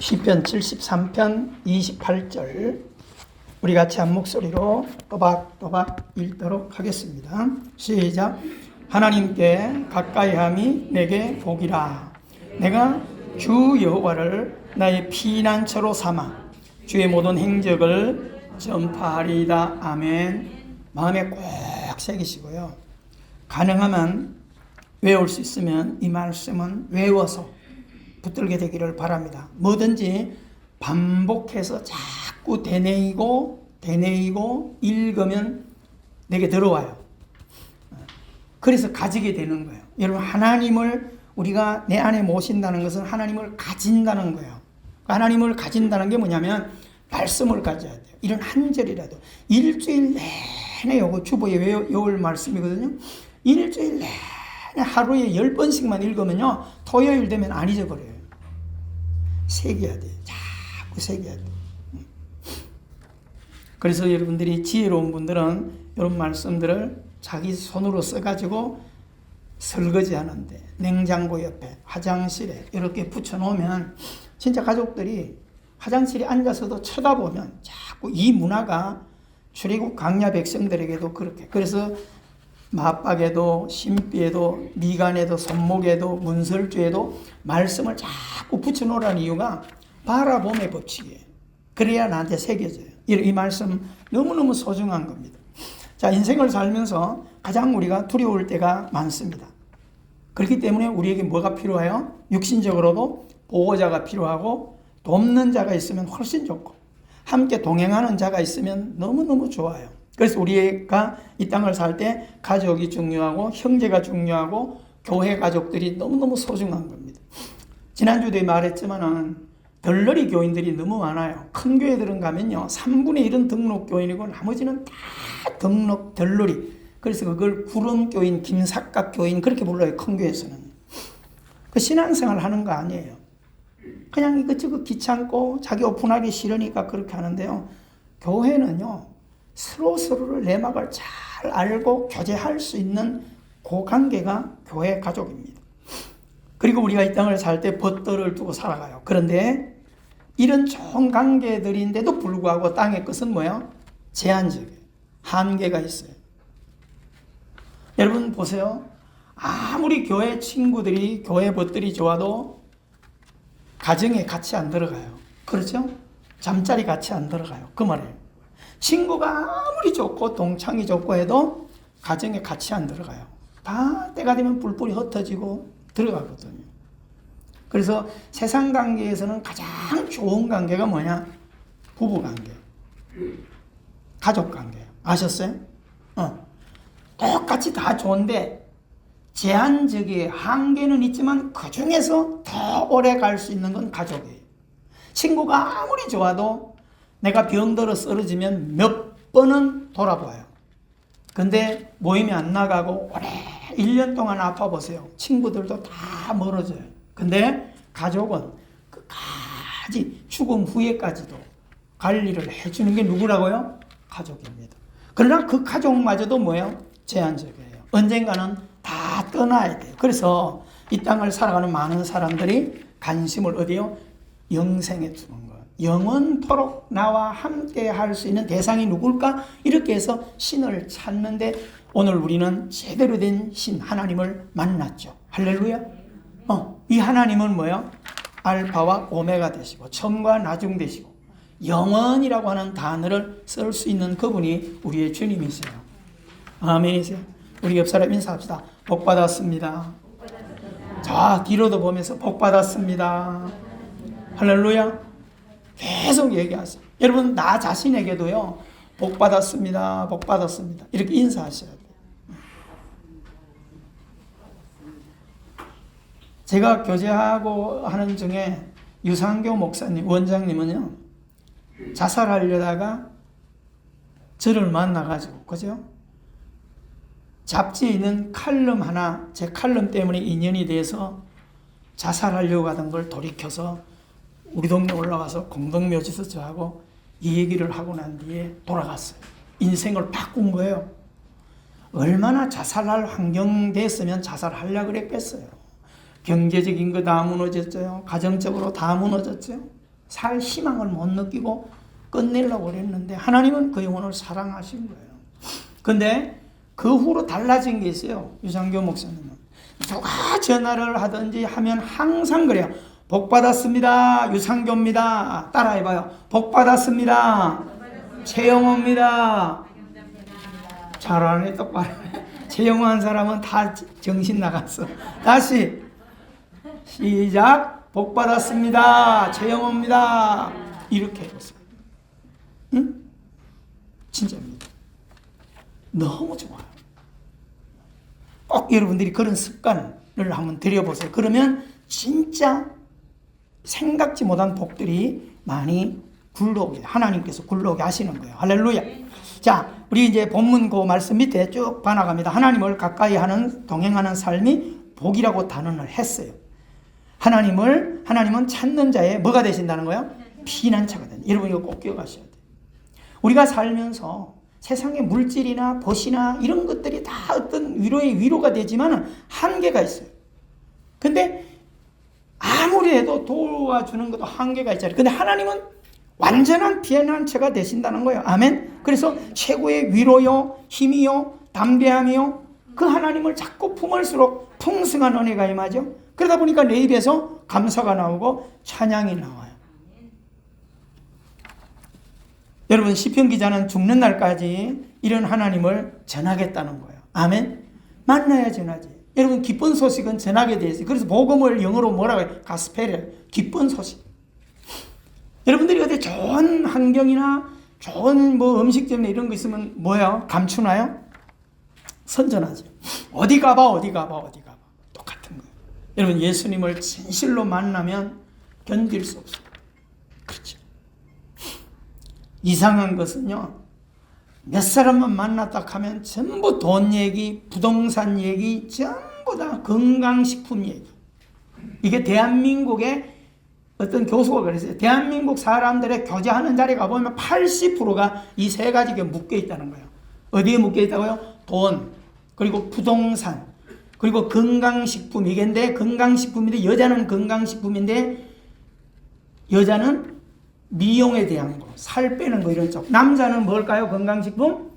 시편 73편 28절 우리 같이 한 목소리로 또박또박 읽도록 하겠습니다. 시작. 하나님께 가까이함이 내게 복이라. 내가 주 여호와를 나의 피난처로 삼아 주의 모든 행적을 전파하리이다. 아멘. 마음에 꼭 새기시고요. 가능하면 외울 수 있으면 이 말씀은 외워서 붙들게 되기를 바랍니다. 뭐든지 반복해서 자꾸 되뇌이고 읽으면 내게 들어와요. 그래서 가지게 되는 거예요. 여러분, 하나님을 우리가 내 안에 모신다는 것은 하나님을 가진다는 거예요. 하나님을 가진다는 게 뭐냐면 말씀을 가져야 돼요. 이런 한 절이라도 일주일 내내 요거 주보에 외울 말씀이거든요. 일주일 내내 하루에 10번씩만 읽으면요, 토요일 되면 안 잊어버려요. 새겨야 돼요. 자꾸 새겨야 돼요. 그래서 여러분들이 지혜로운 분들은 이런 말씀들을 자기 손으로 써가지고 설거지 하는데, 냉장고 옆에, 화장실에 이렇게 붙여놓으면 진짜 가족들이 화장실에 앉아서도 쳐다보면 자꾸 이 문화가 출애굽 광야 백성들에게도 그렇게, 그래서 맞박에도 신비에도 미간에도 손목에도 문설주에도 말씀을 자꾸 붙여놓으라는 이유가 바라봄의 법칙이에요. 그래야 나한테 새겨져요. 이 말씀 너무너무 소중한 겁니다. 자, 인생을 살면서 가장 우리가 두려울 때가 많습니다. 그렇기 때문에 우리에게 뭐가 필요해요? 육신적으로도 보호자가 필요하고 돕는 자가 있으면 훨씬 좋고 함께 동행하는 자가 있으면 너무너무 좋아요. 그래서 우리가 이 땅을 살 때 가족이 중요하고 형제가 중요하고 교회 가족들이 너무너무 소중한 겁니다. 지난주도 말했지만은 덜러리 교인들이 너무 많아요. 큰 교회들은 가면요 3분의 1은 등록 교인이고 나머지는 다 등록 덜러리. 그래서 그걸 구름교인, 김삿갓 교인 그렇게 불러요. 큰 교회에서는. 그 신앙생활 하는 거 아니에요. 그냥 이것저것 귀찮고 자기 오픈하기 싫으니까 그렇게 하는데요. 교회는요 서로서로를 내막을 잘 알고 교제할 수 있는 그 관계가 교회 가족입니다. 그리고 우리가 이 땅을 살 때 벗들을 두고 살아가요. 그런데 이런 좋은 관계들인데도 불구하고 땅의 것은 뭐예요? 제한적이에요. 한계가 있어요. 여러분 보세요. 아무리 교회 친구들이, 교회 벗들이 좋아도 가정에 같이 안 들어가요. 그렇죠? 잠자리 같이 안 들어가요. 그 말이에요. 친구가 아무리 좋고 동창이 좋고 해도 가정에 같이 안 들어가요. 다 때가 되면 뿔뿔이 흩어지고 들어가거든요. 그래서 세상 관계에서는 가장 좋은 관계가 뭐냐? 부부 관계, 가족 관계. 아셨어요? 똑같이 다 좋은데 제한적인 한계는 있지만 그 중에서 더 오래 갈 수 있는 건 가족이에요. 친구가 아무리 좋아도 내가 병들어 쓰러지면 몇 번은 돌아봐요. 근데 모임이 안 나가고 오래 1년 동안 아파보세요. 친구들도 다 멀어져요. 근데 가족은 끝까지 죽음 후에까지도 관리를 해주는 게 누구라고요? 가족입니다. 그러나 그 가족마저도 뭐예요? 제한적이에요. 언젠가는 다 떠나야 돼요. 그래서 이 땅을 살아가는 많은 사람들이 관심을 어디요? 영생에 두는 거예요. 영원토록 나와 함께 할 수 있는 대상이 누굴까? 이렇게 해서 신을 찾는데 오늘 우리는 제대로 된 신 하나님을 만났죠. 할렐루야. 이 하나님은 뭐예요? 알파와 오메가 되시고 처음과 나중 되시고 영원이라고 하는 단어를 쓸 수 있는 그분이 우리의 주님이세요. 아멘이세요. 우리 옆 사람 인사합시다. 복 받았습니다. 자, 뒤로도 보면서 복 받았습니다. 할렐루야. 계속 얘기하세요. 여러분, 나 자신에게도요, 복 받았습니다. 복 받았습니다. 이렇게 인사하셔야 돼요. 제가 교제하고 하는 중에 유상교 목사님, 원장님은요, 자살하려다가 저를 만나가지고, 그죠? 잡지에 있는 칼럼 하나, 제 칼럼 때문에 인연이 돼서 자살하려고 하던 걸 돌이켜서 우리 동네 올라가서 공동묘지에서 저하고 이 얘기를 하고 난 뒤에 돌아갔어요. 인생을 바꾼 거예요. 얼마나 자살할 환경 됐으면 자살하려고 그랬겠어요. 경제적인 거 다 무너졌죠. 가정적으로 다 무너졌죠. 살 희망을 못 느끼고 끝내려고 그랬는데 하나님은 그 영혼을 사랑하신 거예요. 근데 그 후로 달라진 게 있어요. 유상교 목사님은 누가 전화를 하든지 하면 항상 그래요. 복 받았습니다. 유상교입니다. 따라해봐요. 복 받았습니다. 최영호입니다. 잘하네. 똑바로. 최영호 한 사람은 다 정신 나갔어. 다시 시작. 복 받았습니다. 최영호입니다. 이렇게 해보세요. 응? 진짜입니다. 너무 좋아요. 꼭 여러분들이 그런 습관을 한번 들여보세요. 그러면 진짜 생각지 못한 복들이 많이 굴러오게, 하나님께서 굴러오게 하시는 거예요. 할렐루야. 자, 우리 이제 본문 그 말씀 밑에 쭉 반나갑니다. 하나님을 가까이 하는, 동행하는 삶이 복이라고 단언을 했어요. 하나님은 찾는 자의 뭐가 되신다는 거예요? 피난처가 된다. 여러분 이거 꼭 기억하셔야 돼요. 우리가 살면서 세상의 물질이나 벗이나 이런 것들이 다 어떤 위로의 위로가 되지만 한계가 있어요. 근데 아무리 해도 도와주는 것도 한계가 있잖아요. 근데 하나님은 완전한 피난처가 되신다는 거예요. 아멘. 그래서 최고의 위로요, 힘이요, 담대함이요, 그 하나님을 자꾸 품을수록 풍성한 은혜가 임하죠. 그러다 보니까 내 입에서 감사가 나오고 찬양이 나와요. 여러분 시편 기자는 죽는 날까지 이런 하나님을 전하겠다는 거예요. 아멘. 만나야 전하지. 여러분 기쁜 소식은 전하게 되어 있어요. 그래서 복음을 영어로 뭐라고 해요? 가스펠, 기쁜 소식. 여러분들이 어디 좋은 환경이나 좋은 뭐 음식점이나 이런 거 있으면 뭐예요? 감추나요? 선전하죠. 어디 가봐. 똑같은 거예요. 여러분 예수님을 진실로 만나면 견딜 수 없어요. 그렇죠. 이상한 것은요, 몇 사람만 만났다 하면 전부 돈 얘기, 부동산 얘기, 전부 다 건강식품 얘기. 이게 대한민국의 어떤 교수가 그랬어요. 대한민국 사람들의 교제하는 자리에 가보면 80%가 이 세 가지에 묶여 있다는 거예요. 어디에 묶여 있다고요? 돈, 그리고 부동산, 그리고 건강식품. 이게인데 건강식품인데 여자는 건강식품인데 여자는 미용에 대한 거, 살 빼는 거 이런 쪽. 남자는 뭘까요? 건강식품?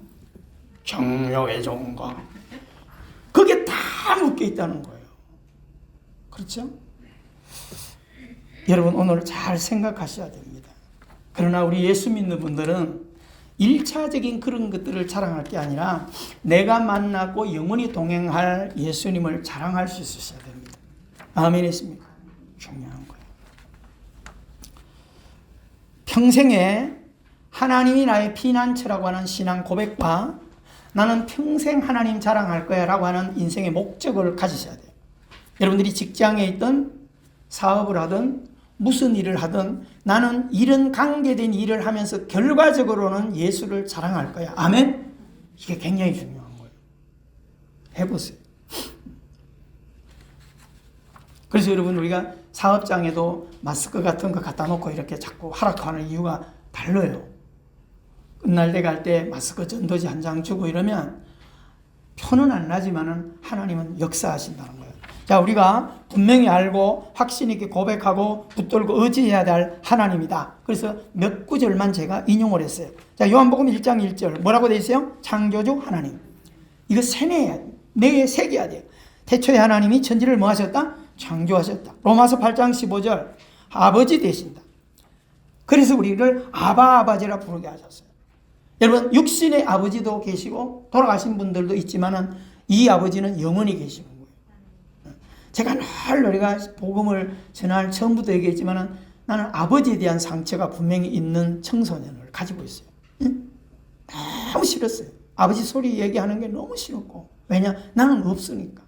정력에 좋은 거. 그게 다 묶여 있다는 거예요. 그렇죠? 여러분 오늘 잘 생각하셔야 됩니다. 그러나 우리 예수 믿는 분들은 1차적인 그런 것들을 자랑할 게 아니라 내가 만나고 영원히 동행할 예수님을 자랑할 수 있으셔야 됩니다. 아멘이십니까? 중요한 거예요. 평생에 하나님이 나의 피난처라고 하는 신앙 고백과 나는 평생 하나님 자랑할 거야 라고 하는 인생의 목적을 가지셔야 돼요. 여러분들이 직장에 있든 사업을 하든 무슨 일을 하든 나는 이런 관계된 일을 하면서 결과적으로는 예수를 자랑할 거야. 아멘? 이게 굉장히 중요한 거예요. 해보세요. 그래서 여러분 우리가 사업장에도 마스크 같은 거 갖다 놓고 이렇게 자꾸 하락하는 이유가 달라요. 끝날 때 갈 때 마스크 전도지 한 장 주고 이러면 표는 안 나지만은 하나님은 역사하신다는 거예요. 자, 우리가 분명히 알고 확신 있게 고백하고 붙들고 의지해야 될 하나님이다. 그래서 몇 구절만 제가 인용을 했어요. 자, 요한복음 1장 1절 뭐라고 되어 있어요? 창조주 하나님. 이거 세뇌해야 돼요. 뇌에 새겨야 돼요. 태초에 하나님이 천지를 뭐 하셨다? 창조하셨다. 로마서 8장 15절 아버지 되신다. 그래서 우리를 아바아바지라 부르게 하셨어요. 여러분 육신의 아버지도 계시고 돌아가신 분들도 있지만은 이 아버지는 영원히 계시는 거예요. 제가 늘 우리가 복음을 전할 처음부터 얘기했지만은 나는 아버지에 대한 상처가 분명히 있는 청소년을 가지고 있어요. 응? 너무 싫었어요. 아버지 소리 얘기하는 게 너무 싫었고. 왜냐? 나는 없으니까.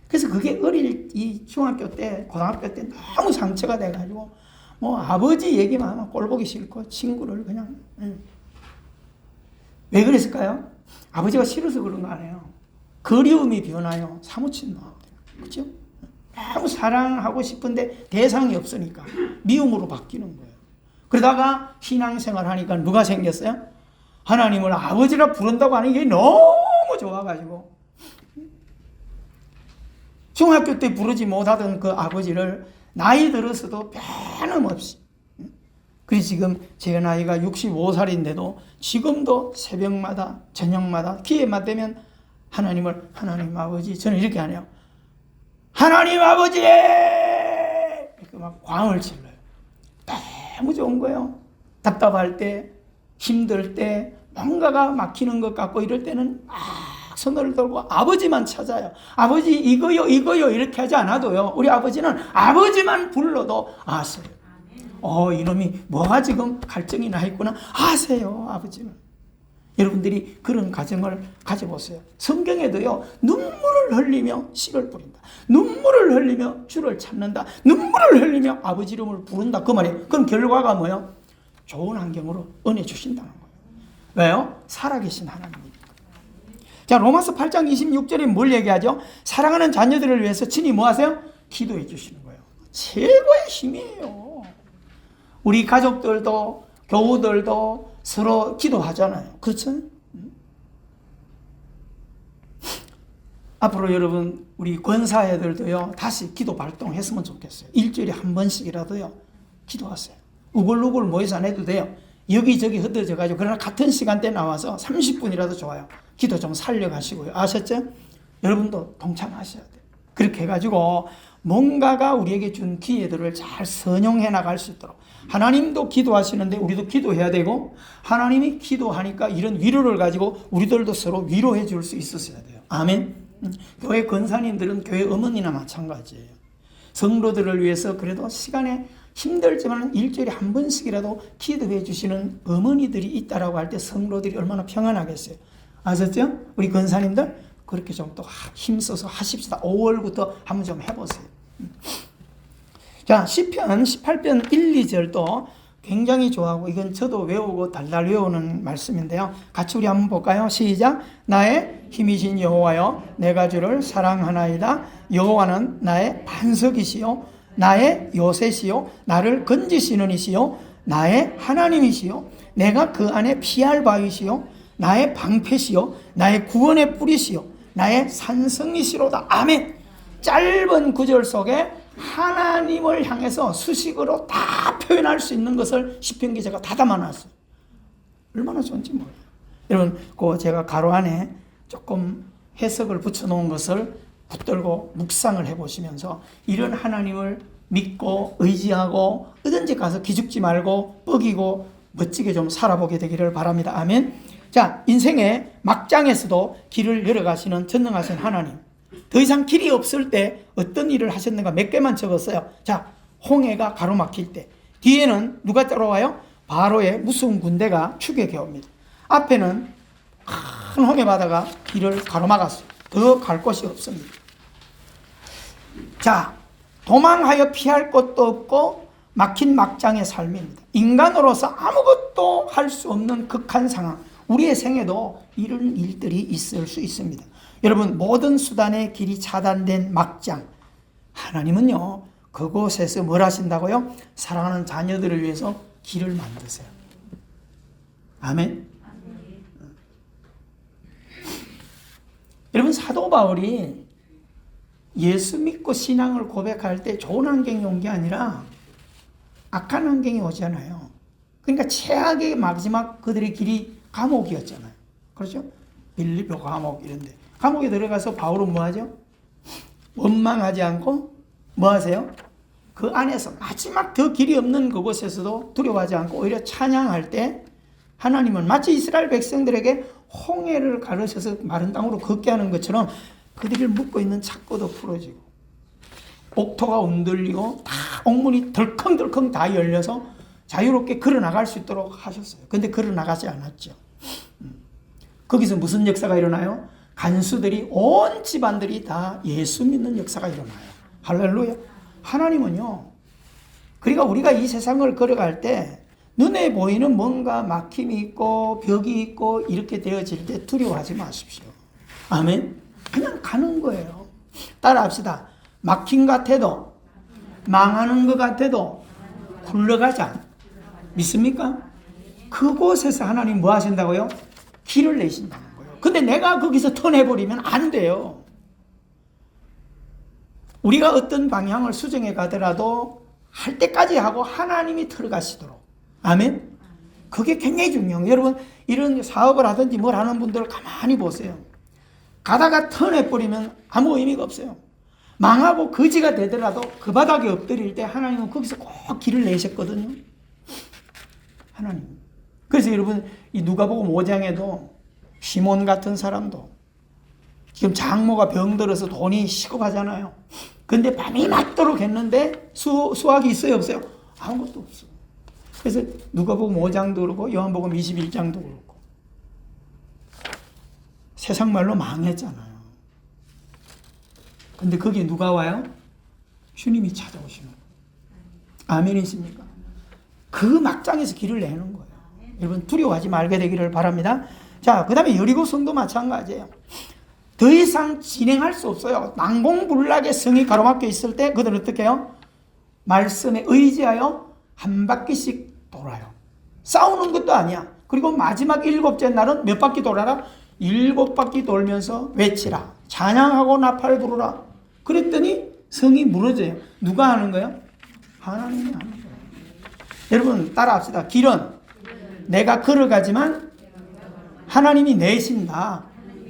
그래서 그게 어릴 이 중학교 때, 고등학교 때 너무 상처가 돼가지고 뭐 아버지 얘기만 하면 꼴보기 싫고 친구를 그냥 왜 그랬을까요? 아버지가 싫어서 그런 거 아니에요. 그리움이 변하여 사무친 마음. 그렇죠? 너무 사랑하고 싶은데 대상이 없으니까 미움으로 바뀌는 거예요. 그러다가 신앙생활 하니까 누가 생겼어요? 하나님을 아버지라 부른다고 하는 게 너무 좋아가지고 중학교 때 부르지 못하던 그 아버지를 나이 들어서도 변함없이 그래서 지금 제 나이가 65살인데도 지금도 새벽마다 저녁마다 기회만 되면 하나님을 하나님 아버지, 저는 이렇게 안 해요. 하나님 아버지! 이렇게 막 광을 질러요. 너무 좋은 거예요. 답답할 때, 힘들 때, 뭔가가 막히는 것 같고 이럴 때는 막 손을 들고 아버지만 찾아요. 아버지 이거요 이거요 이렇게 하지 않아도요. 우리 아버지는 아버지만 불러도 아세요. 이놈이 뭐가 지금 갈증이 나 있구나 아세요. 아버지는. 여러분들이 그런 가정을 가져보세요. 성경에도요. 눈물을 흘리며 씨를 뿌린다. 눈물을 흘리며 주를 찾는다. 눈물을 흘리며 아버지 이름을 부른다. 그 말이에요. 그럼 결과가 뭐예요? 좋은 환경으로 은혜 주신다는 거예요. 왜요? 살아계신 하나님이니까. 자, 로마서 8장 26절에 뭘 얘기하죠? 사랑하는 자녀들을 위해서 친히 뭐 하세요? 기도해 주시는 거예요. 최고의 힘이에요. 우리 가족들도 교우들도 서로 기도하잖아요. 그렇죠? 앞으로 여러분 우리 권사애들도요 다시 기도 발동했으면 좋겠어요. 일주일에 한 번씩이라도요 기도하세요. 우글우글 모여서 안 해도 돼요. 여기저기 흩어져 가지고 그러나 같은 시간대에 나와서 30분이라도 좋아요. 기도 좀 살려가시고요. 아셨죠? 여러분도 동참하셔야 돼요. 그렇게 해가지고 뭔가가 우리에게 준 기회들을 잘 선용해 나갈 수 있도록 하나님도 기도하시는데 우리도 기도해야 되고 하나님이 기도하니까 이런 위로를 가지고 우리들도 서로 위로해 줄 수 있었어야 돼요. 아멘. 교회 권사님들은 교회 어머니나 마찬가지예요. 성도들을 위해서 그래도 시간에 힘들지만 일주일에 한 번씩이라도 기도해 주시는 어머니들이 있다라고 할 때 성도들이 얼마나 평안하겠어요. 아셨죠? 우리 권사님들 그렇게 좀 또 힘써서 하십시다. 5월부터 한번 좀 해보세요. 자, 시편 18편 1, 2절도 굉장히 좋아하고 이건 저도 외우고 달달 외우는 말씀인데요. 같이 우리 한번 볼까요? 시작. 나의 힘이신 여호와여 내가 주를 사랑하나이다. 여호와는 나의 반석이시요 나의 요새시요 나를 건지시는 이시요 나의 하나님이시요 내가 그 안에 피할 바위시요 나의 방패시요 나의 구원의 뿌리시요 나의 산성이시로다. 아멘. 짧은 구절 속에 하나님을 향해서 수식어로 다 표현할 수 있는 것을 시편 기자가 다 담아놨어요. 얼마나 좋은지 몰라요. 여러분, 그 제가 가로 안에 조금 해석을 붙여놓은 것을 붙들고 묵상을 해보시면서 이런 하나님을 믿고 의지하고 어딘지 가서 기죽지 말고 뻐기고 멋지게 좀 살아보게 되기를 바랍니다. 아멘. 자, 인생의 막장에서도 길을 열어가시는 전능하신 하나님. 더 이상 길이 없을 때 어떤 일을 하셨는가 몇 개만 적었어요. 자, 홍해가 가로막힐 때 뒤에는 누가 따라와요? 바로의 무서운 군대가 추격해 옵니다. 앞에는 큰 홍해 바다가 길을 가로막았어요. 더 갈 곳이 없습니다. 자, 도망하여 피할 곳도 없고 막힌 막장의 삶입니다. 인간으로서 아무것도 할 수 없는 극한 상황. 우리의 생에도 이런 일들이 있을 수 있습니다. 여러분, 모든 수단의 길이 차단된 막장. 하나님은요, 그곳에서 뭘 하신다고요? 사랑하는 자녀들을 위해서 길을 만드세요. 아멘. 여러분, 사도 바울이 예수 믿고 신앙을 고백할 때 좋은 환경이 온 게 아니라 악한 환경이 오잖아요. 그러니까 최악의 마지막 그들의 길이 감옥이었잖아요. 그렇죠? 빌립보 감옥 이런데. 감옥에 들어가서 바울은 뭐 하죠? 원망하지 않고 뭐 하세요? 그 안에서 마지막 더 길이 없는 그곳에서도 두려워하지 않고 오히려 찬양할 때 하나님은 마치 이스라엘 백성들에게 홍해를 가르쳐서 마른 땅으로 걷게 하는 것처럼 그들을 묶고 있는 착고도 풀어지고 옥토가 흔들리고 다 옥문이 덜컹덜컹 다 열려서 자유롭게 걸어나갈 수 있도록 하셨어요. 근데 걸어나가지 않았죠. 거기서 무슨 역사가 일어나요? 간수들이 온 집안들이 다 예수 믿는 역사가 일어나요. 할렐루야. 하나님은요, 그러니까 우리가 이 세상을 걸어갈 때 눈에 보이는 뭔가 막힘이 있고 벽이 있고 이렇게 되어질 때 두려워하지 마십시오. 아멘. 그냥 가는 거예요. 따라합시다. 막힌 것 같아도 망하는 것 같아도 굴러가자. 믿습니까? 그곳에서 하나님 뭐 하신다고요? 길을 내신다는 거예요. 근데 내가 거기서 턴해버리면 안 돼요. 우리가 어떤 방향을 수정해 가더라도 할 때까지 하고 하나님이 들어가시도록. 아멘? 그게 굉장히 중요해요. 여러분, 이런 사업을 하든지 뭘 하는 분들 가만히 보세요. 가다가 턴해버리면 아무 의미가 없어요. 망하고 거지가 되더라도 그 바닥에 엎드릴 때 하나님은 거기서 꼭 길을 내셨거든요. 하나님. 그래서 여러분, 이 누가복음 5장에도 시몬 같은 사람도 지금 장모가 병들어서 돈이 시급하잖아요. 근데 밤이 맞도록 했는데 수확이 있어요, 없어요? 아무것도 없어. 그래서 누가복음 5장도 그렇고 요한복음 21장도 그렇고 세상 말로 망했잖아요. 근데 거기에 누가 와요? 주님이 찾아오시는 거예요. 아멘이십니까? 그 막장에서 길을 내는 거예요. 여러분 두려워하지 말게 되기를 바랍니다. 자, 그 다음에 여리고 성도 마찬가지예요. 더 이상 진행할 수 없어요. 난공불락의 성이 가로막혀 있을 때 그들은 어떻게 해요? 말씀에 의지하여 한 바퀴씩 돌아요. 싸우는 것도 아니야. 그리고 마지막 7째 날은 몇 바퀴 돌아라? 7바퀴 돌면서 외치라. 찬양하고 나팔 부르라. 그랬더니 성이 무너져요. 누가 하는 거예요? 하나님이 하는 거예요. 여러분 따라합시다. 길은 내가 걸어가지만 하나님이 내신다.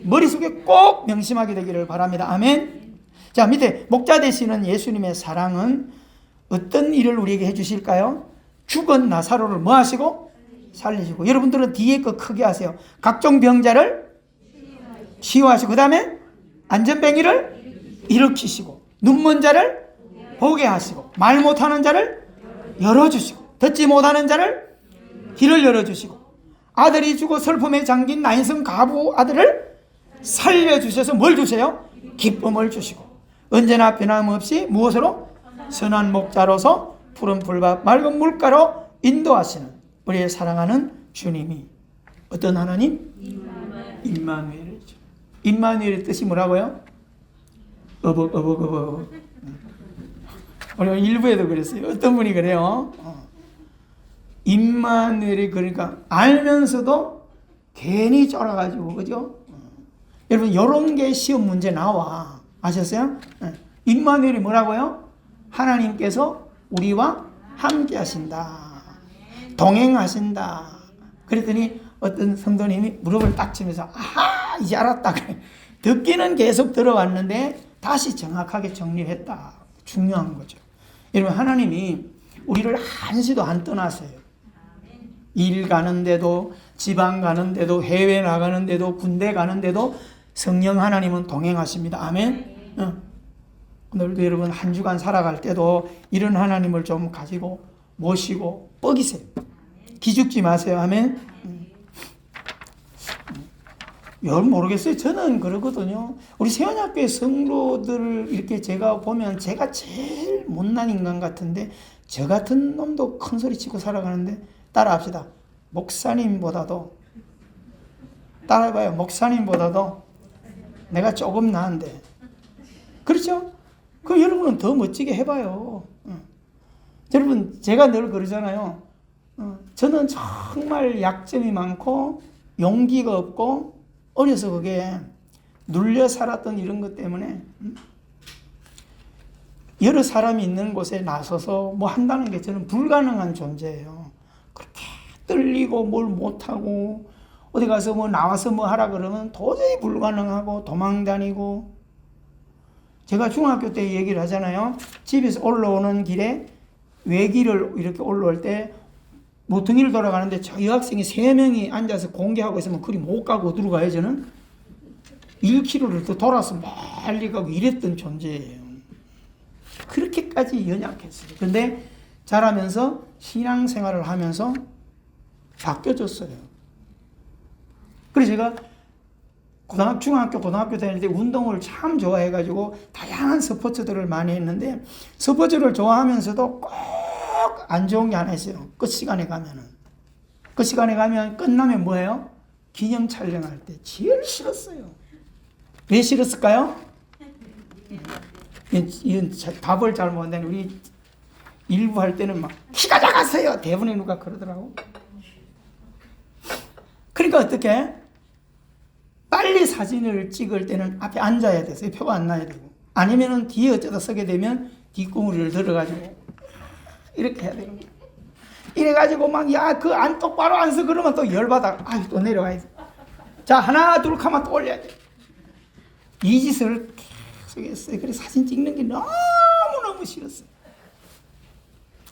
머릿속에 꼭 명심하게 되기를 바랍니다. 아멘. 자, 밑에 목자 되시는 예수님의 사랑은 어떤 일을 우리에게 해주실까요? 죽은 나사로를 뭐 하시고? 살리시고. 여러분들은 뒤에 거 크게 하세요. 각종 병자를 치유하시고, 그 다음에 안전뱅이를 일으키시고, 눈먼 자를 보게 하시고, 말 못하는 자를 열어주시고, 듣지 못하는 자를 길을 열어주시고, 아들이 죽어 슬픔에 잠긴 나인성 가부 아들을 살려주셔서 뭘 주세요? 기쁨을 주시고, 언제나 변함없이 무엇으로? 선한 목자로서 푸른 풀밭 맑은 물가로 인도하시는 우리의 사랑하는 주님이 어떤 하나님? 임마누엘이죠. 임마누엘의 뜻이 뭐라고요? 어벅. 우리 일부에도 그랬어요. 어떤 분이 그래요. 임마누엘이 그러니까 알면서도 괜히 쫄아가지고, 그죠? 여러분 이런 게 시험 문제 나와. 아셨어요? 임마누엘이 뭐라고요? 하나님께서 우리와 함께 하신다. 동행하신다. 그랬더니 어떤 성도님이 무릎을 딱 치면서 아하 이제 알았다. 듣기는 계속 들어왔는데 다시 정확하게 정리했다. 중요한 거죠. 여러분 하나님이 우리를 한시도 안 떠나세요. 일 가는데도 지방 가는데도 해외 나가는데도 군대 가는데도 성령 하나님은 동행하십니다. 아멘. 오늘도 여러분 한 주간 살아갈 때도 이런 하나님을 좀 가지고 모시고 뻐기세요. 기죽지 마세요. 아멘. 여러분 모르겠어요. 저는 그러거든요. 우리 세원학교의 성도들을 이렇게 제가 보면 제가 제일 못난 인간 같은데 저 같은 놈도 큰 소리 치고 살아가는데 따라합시다. 목사님보다도 따라해봐요. 목사님보다도 내가 조금 나은데 그렇죠? 그럼 여러분은 더 멋지게 해봐요. 여러분 제가 늘 그러잖아요. 저는 정말 약점이 많고 용기가 없고 어려서 그게 눌려 살았던 이런 것 때문에 여러 사람이 있는 곳에 나서서 뭐 한다는 게 저는 불가능한 존재예요. 그렇게 떨리고 뭘 못하고 어디 가서 뭐 나와서 뭐 하라 그러면 도저히 불가능하고 도망다니고. 제가 중학교 때 얘기를 하잖아요. 집에서 올라오는 길에 외길을 이렇게 올라올 때 모퉁이를 돌아가는데 저 여학생이 3명이 앉아서 공개하고 있으면 그리 못 가고 어디로 가요 저는? 1km를 더 돌아서 멀리 가고 이랬던 존재예요. 그렇게까지 연약했어요. 근데 자라면서 신앙생활을 하면서 바뀌어졌어요. 그래서 제가 중학교, 고등학교 다닐 때 운동을 참 좋아해가지고 다양한 스포츠들을 많이 했는데 스포츠를 좋아하면서도 꼭 안 좋은 게 하나 있어요. 끝 시간에 가면은. 끝 시간에 가면 끝나면 뭐예요? 기념 촬영할 때 제일 싫었어요. 왜 싫었을까요? 이건 답을 잘 못하는 우리 일부 할 때는 막 키가 작았어요. 대부분의 누가 그러더라고. 그러니까 어떻게? 빨리 사진을 찍을 때는 앞에 앉아야 돼서 표가 안 나야 되고 아니면은 뒤에 어쩌다 서게 되면 뒷구멍을 들어가지고 이렇게 해야 되는 거예요. 이래가지고 막, 야, 그 안 똑바로 안 서. 그러면 또 열받아. 아유, 또 내려가야 돼. 자, 하나, 둘 하면 또 올려야 돼. 이 짓을 계속 했어요. 그래서 사진 찍는 게 너무너무 싫었어요.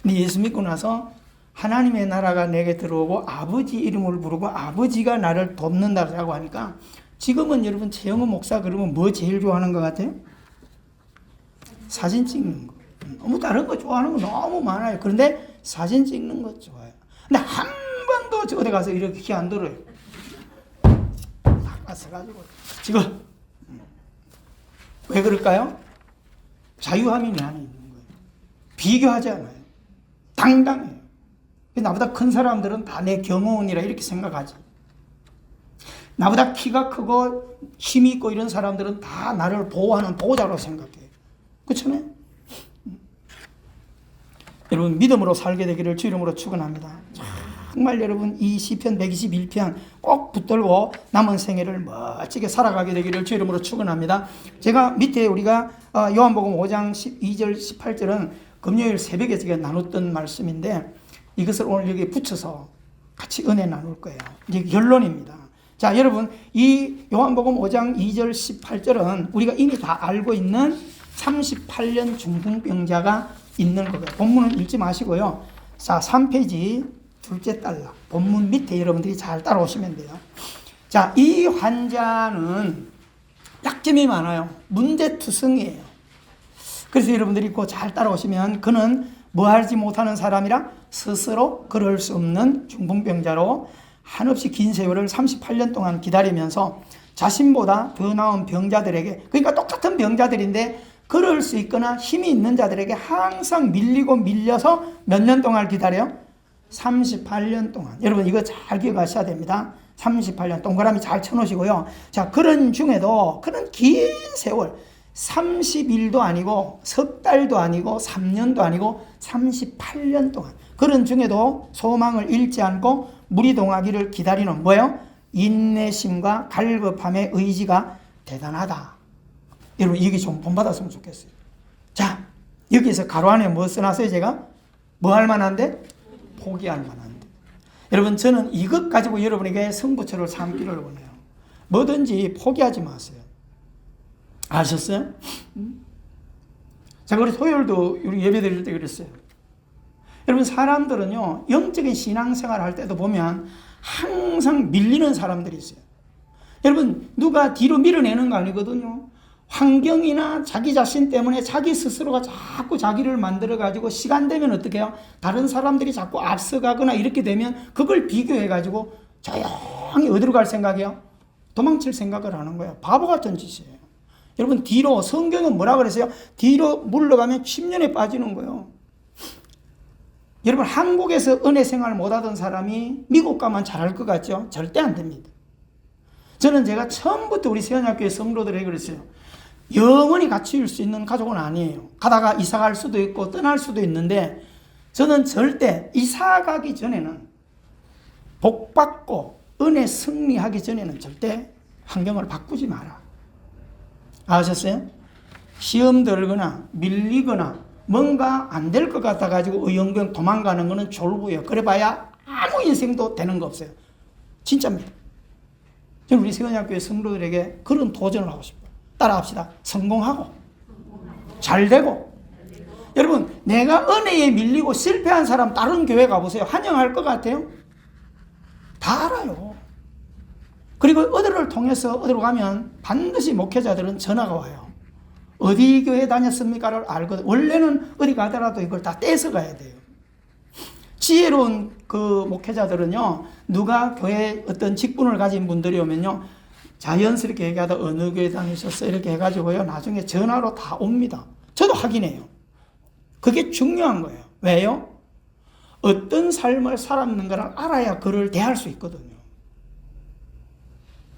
근데 예수 믿고 나서 하나님의 나라가 내게 들어오고 아버지 이름을 부르고 아버지가 나를 돕는다고 하니까 지금은 여러분 최영호 목사 그러면 뭐 제일 좋아하는 것 같아요? 사진 찍는 거. 너무 다른 거 좋아하는 거 너무 많아요. 그런데 사진 찍는 거 좋아요. 근데 한 번도 어디 가서 이렇게 키 안 들어요. 닦아서가지고 지금 왜 그럴까요? 자유함이 내 안에 있는 거예요. 비교하지 않아요. 당당해요. 나보다 큰 사람들은 다 내 경호원이라 이렇게 생각하지. 나보다 키가 크고 힘이 있고 이런 사람들은 다 나를 보호하는 보호자로 생각해요. 그렇잖아요? 여러분 믿음으로 살게 되기를 주 이름으로 축원합니다. 정말 여러분 이 시편 121편 꼭 붙들고 남은 생애를 멋지게 살아가게 되기를 주 이름으로 축원합니다. 제가 밑에 우리가 요한복음 5장 12절 18절은 금요일 새벽에 제가 나눴던 말씀인데 이것을 오늘 여기에 붙여서 같이 은혜 나눌 거예요. 이게 결론입니다. 자, 여러분 이 요한복음 5장 2절 18절은 우리가 이미 다 알고 있는 38년 중풍병자가 있는 거예요. 본문은 읽지 마시고요. 자, 3페이지 둘째 달락 본문 밑에 여러분들이 잘 따라오시면 돼요. 자, 이 환자는 약점이 많아요. 문제투성이에요. 그래서 여러분들이 꼭 잘 따라오시면 그는 뭐 하지 못하는 사람이라 스스로 걸을 수 없는 중풍병자로 한없이 긴 세월을 38년 동안 기다리면서 자신보다 더 나은 병자들에게, 그러니까 똑같은 병자들인데 걸을 수 있거나 힘이 있는 자들에게 항상 밀리고 밀려서 몇 년 동안 기다려요? 38년 동안. 여러분 이거 잘 기억하셔야 됩니다. 38년 동그라미 잘 쳐놓으시고요. 자, 그런 중에도 그런 긴 세월 30일도 아니고 석 달도 아니고 3년도 아니고 38년 동안 그런 중에도 소망을 잃지 않고 무리동하기를 기다리는 뭐예요? 인내심과 갈급함의 의지가 대단하다. 여러분 이게 좀 본받았으면 좋겠어요. 자, 여기서 가로 안에 뭐 써놨어요? 제가 뭐 할 만한데? 포기할 만한데. 여러분 저는 이것 가지고 여러분에게 승부처를 삼기를 원해요. 뭐든지 포기하지 마세요. 아셨어요? 자, 우리 토요일도 우리 예배 드릴 때 그랬어요. 여러분 사람들은요 영적인 신앙생활 할 때도 보면 항상 밀리는 사람들이 있어요. 여러분 누가 뒤로 밀어내는 거 아니거든요. 환경이나 자기 자신 때문에 자기 스스로가 자꾸 자기를 만들어 가지고 시간 되면 어떻게 해요? 다른 사람들이 자꾸 앞서가거나 이렇게 되면 그걸 비교해 가지고 조용히 어디로 갈 생각이에요? 도망칠 생각을 하는 거예요. 바보 같은 짓이에요. 여러분 뒤로, 성경은 뭐라 그랬어요? 뒤로 물러가면 침륜에 빠지는 거예요. 여러분 한국에서 은혜 생활 못하던 사람이 미국 가면 잘할 것 같죠? 절대 안 됩니다. 저는 제가 처음부터 우리 세원학교의 성도들에게 그랬어요. 영원히 같이 있을 수 있는 가족은 아니에요. 가다가 이사 갈 수도 있고 떠날 수도 있는데 저는 절대 이사 가기 전에는 복 받고 은혜 승리하기 전에는 절대 환경을 바꾸지 마라. 아셨어요? 시험 들거나 밀리거나 뭔가 안 될 것 같아 가지고 의연경 도망가는 거는 졸부예요. 그래 봐야 아무 인생도 되는 거 없어요. 진짜입니다. 저는 우리 세원학교의 성도들에게 그런 도전을 하고 싶어요. 따라합시다. 성공하고 잘 되고. 여러분 내가 은혜에 밀리고 실패한 사람 다른 교회 가보세요. 환영할 것 같아요? 다 알아요. 그리고 어디를 통해서 어디로 가면 반드시 목회자들은 전화가 와요. 어디 교회 다녔습니까를 알거든. 원래는 어디 가더라도 이걸 다 떼서 가야 돼요. 지혜로운 그 목회자들은요, 누가 교회에 어떤 직분을 가진 분들이 오면요, 자연스럽게 얘기하다 어느 교회 다니셨어요? 이렇게 해가지고요, 나중에 전화로 다 옵니다. 저도 확인해요. 그게 중요한 거예요. 왜요? 어떤 삶을 살았는가를 알아야 그를 대할 수 있거든요.